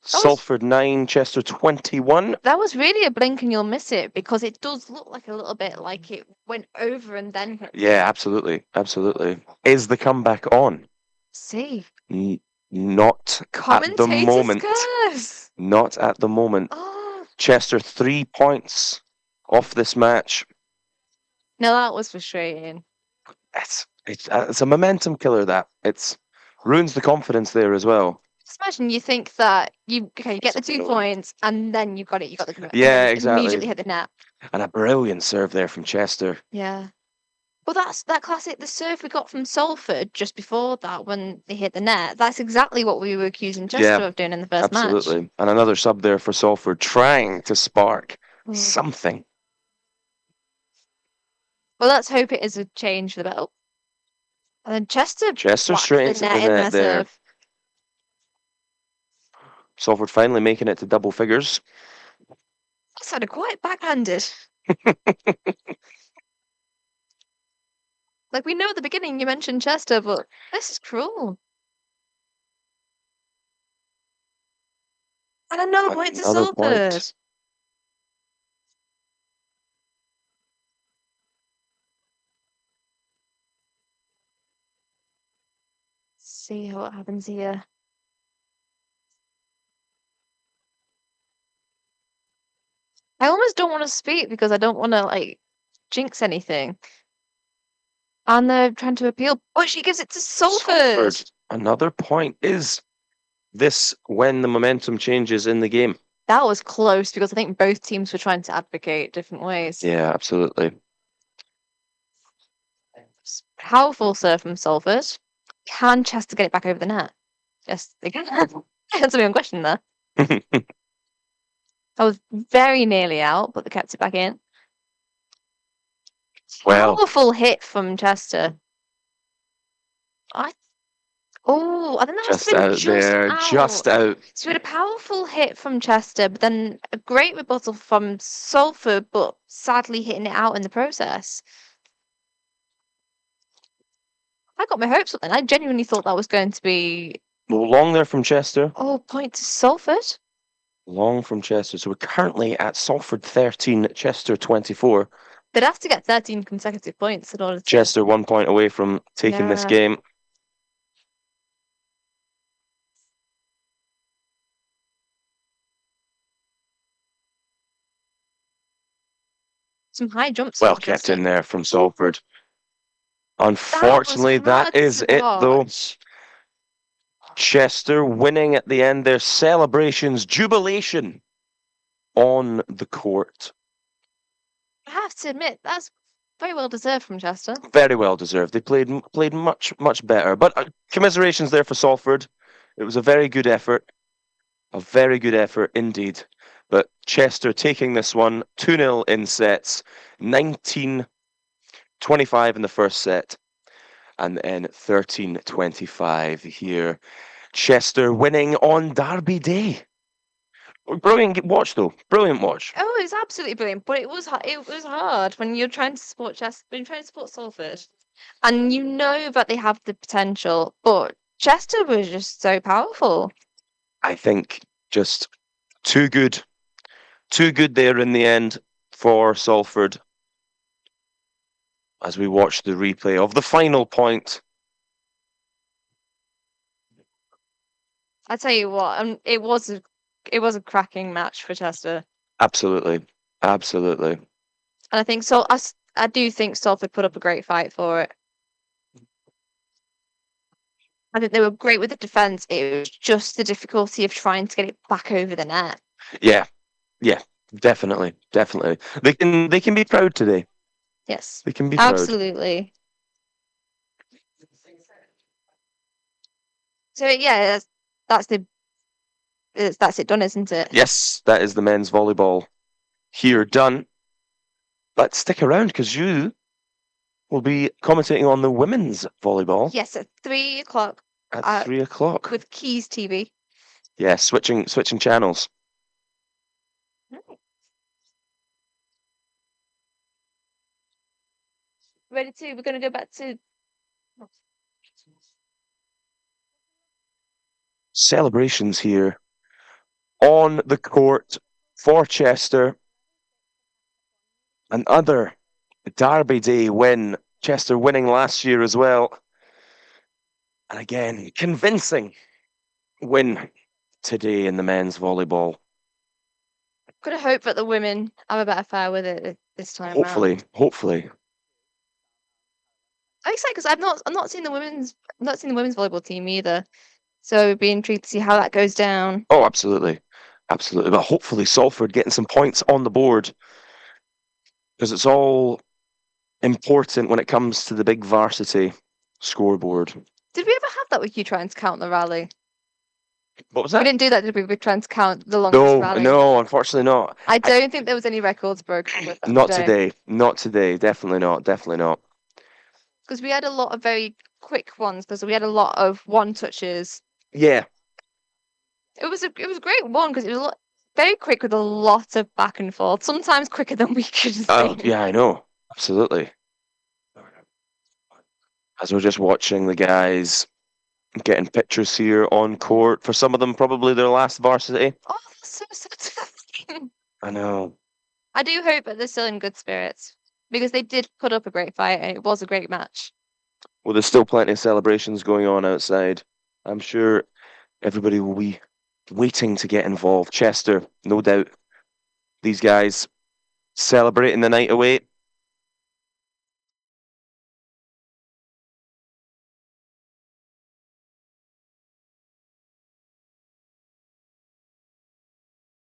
Speaker 4: Salford 9, Chester 21.
Speaker 3: That was really a blink and you'll miss it because it does look like a little bit like it went over and then hit.
Speaker 4: Yeah, absolutely. Absolutely. Is the comeback on?
Speaker 3: See.
Speaker 4: Not at the moment.
Speaker 3: Curse.
Speaker 4: Not at the moment.
Speaker 3: Oh.
Speaker 4: Chester 3 points off this match.
Speaker 3: No, that was frustrating.
Speaker 4: It's a momentum killer. That it's ruins the confidence there as well.
Speaker 3: Just imagine you think that you get the 2 points and then you got the
Speaker 4: yeah, exactly.
Speaker 3: Immediately hit the net.
Speaker 4: And a brilliant serve there from Chester.
Speaker 3: Yeah. Well, that's that classic. The serve we got from Salford just before that when they hit the net. That's exactly what we were accusing Chester of doing in the first match.
Speaker 4: Absolutely. And another sub there for Salford, trying to spark something.
Speaker 3: Well, let's hope it is a change for the better. And then Chester
Speaker 4: straight into the net there.
Speaker 3: Serve.
Speaker 4: Salford finally making it to double figures.
Speaker 3: That sounded quite backhanded. Like, we know at the beginning you mentioned Chester, but this is cruel. And another point to Salford. See what happens here. I almost don't want to speak because I don't want to, like, jinx anything. And they're trying to appeal, but she gives it to Salford.
Speaker 4: Another point. Is this when the momentum changes in the game?
Speaker 3: That was close because I think both teams were trying to advocate different ways.
Speaker 4: Yeah, absolutely.
Speaker 3: Powerful serve from Salford. Can Chester get it back over the net? Yes, they can. That's a big question there. I was very nearly out, but they kept it back in.
Speaker 4: Well,
Speaker 3: powerful hit from Chester. I think that
Speaker 4: just out there, just out.
Speaker 3: So we had a powerful hit from Chester, but then a great rebuttal from Salford, but sadly hitting it out in the process. I got my hopes up then. I genuinely thought that was going to be...
Speaker 4: Well, long there from Chester.
Speaker 3: Oh, point to Salford.
Speaker 4: Long from Chester. So we're currently at Salford 13, Chester 24.
Speaker 3: They'd have to get 13 consecutive points in order to.
Speaker 4: Chester 1 point away from taking this
Speaker 3: Yeah.
Speaker 4: game.
Speaker 3: Some high jumps.
Speaker 4: Well
Speaker 3: from
Speaker 4: kept
Speaker 3: Chester.
Speaker 4: in there from Salford. Unfortunately, that is it though. Chester winning at the end. Their celebrations, jubilation on the court.
Speaker 3: I have to admit, that's very well deserved from Chester.
Speaker 4: Very well deserved. They played much better. But commiserations there for Salford. It was a very good effort. A very good effort indeed. But Chester taking this one 2-0 in sets, 19-25 in the first set, and then 13-25 here. Chester winning on Derby Day. Brilliant watch though. Brilliant watch.
Speaker 3: Oh, it was absolutely brilliant, but it was hard when you're trying to support Chester, when you're trying to support Salford, and you know that they have the potential, but Chester was just so powerful.
Speaker 4: I think just too good. Too good there in the end for Salford. As we watch the replay of the final point.
Speaker 3: I tell you what, it was a cracking match for Chester,
Speaker 4: Absolutely. Absolutely.
Speaker 3: and I think so. I do think Salford put up a great fight for it. I think they were great with the defense. It was just the difficulty of trying to get it back over the net.
Speaker 4: Yeah. Yeah. Definitely. Definitely. They can be proud today.
Speaker 3: Yes,
Speaker 4: They can be proud.
Speaker 3: absolutely. So yeah, that's it done, isn't it?
Speaker 4: Yes, that is the men's volleyball here done. But stick around because you will be commentating on the women's volleyball
Speaker 3: Yes, at 3:00
Speaker 4: at 3 o'clock.
Speaker 3: with Keys TV.
Speaker 4: Yeah, switching channels.
Speaker 3: Ready to? We're going to go back to.
Speaker 4: Celebrations here on the court for Chester. Another Derby Day win. Chester winning last year as well. And again, convincing win today in the men's volleyball.
Speaker 3: Could have hoped that the women have a better fare with it this time.
Speaker 4: Hopefully.
Speaker 3: I'm excited because I'm not seeing the women's volleyball team either. So it'd be intrigued to see how that goes down.
Speaker 4: Oh, absolutely. Absolutely. But hopefully Salford getting some points on the board. Because it's all important when it comes to the big varsity scoreboard.
Speaker 3: Did we ever have that with you trying to count the rally?
Speaker 4: What was
Speaker 3: We
Speaker 4: that?
Speaker 3: didn't do that, did we? We were trying to count the longest rally.
Speaker 4: No, unfortunately not.
Speaker 3: I don't think there was any records broken with that.
Speaker 4: Not today. Not today. Definitely not.
Speaker 3: Because we had a lot of very quick ones, because we had a lot of one touches.
Speaker 4: Yeah.
Speaker 3: It was a great one because it was very quick with a lot of back and forth. Sometimes quicker than we could think.
Speaker 4: Yeah, I know. Absolutely. As we're just watching the guys getting pictures here on court. For some of them, probably their last varsity.
Speaker 3: Oh, that's so sad.
Speaker 4: I know.
Speaker 3: I do hope that they're still in good spirits because they did put up a great fight and it was a great match.
Speaker 4: Well, there's still plenty of celebrations going on outside. I'm sure everybody will be waiting to get involved. Chester, no doubt. These guys celebrating the night away.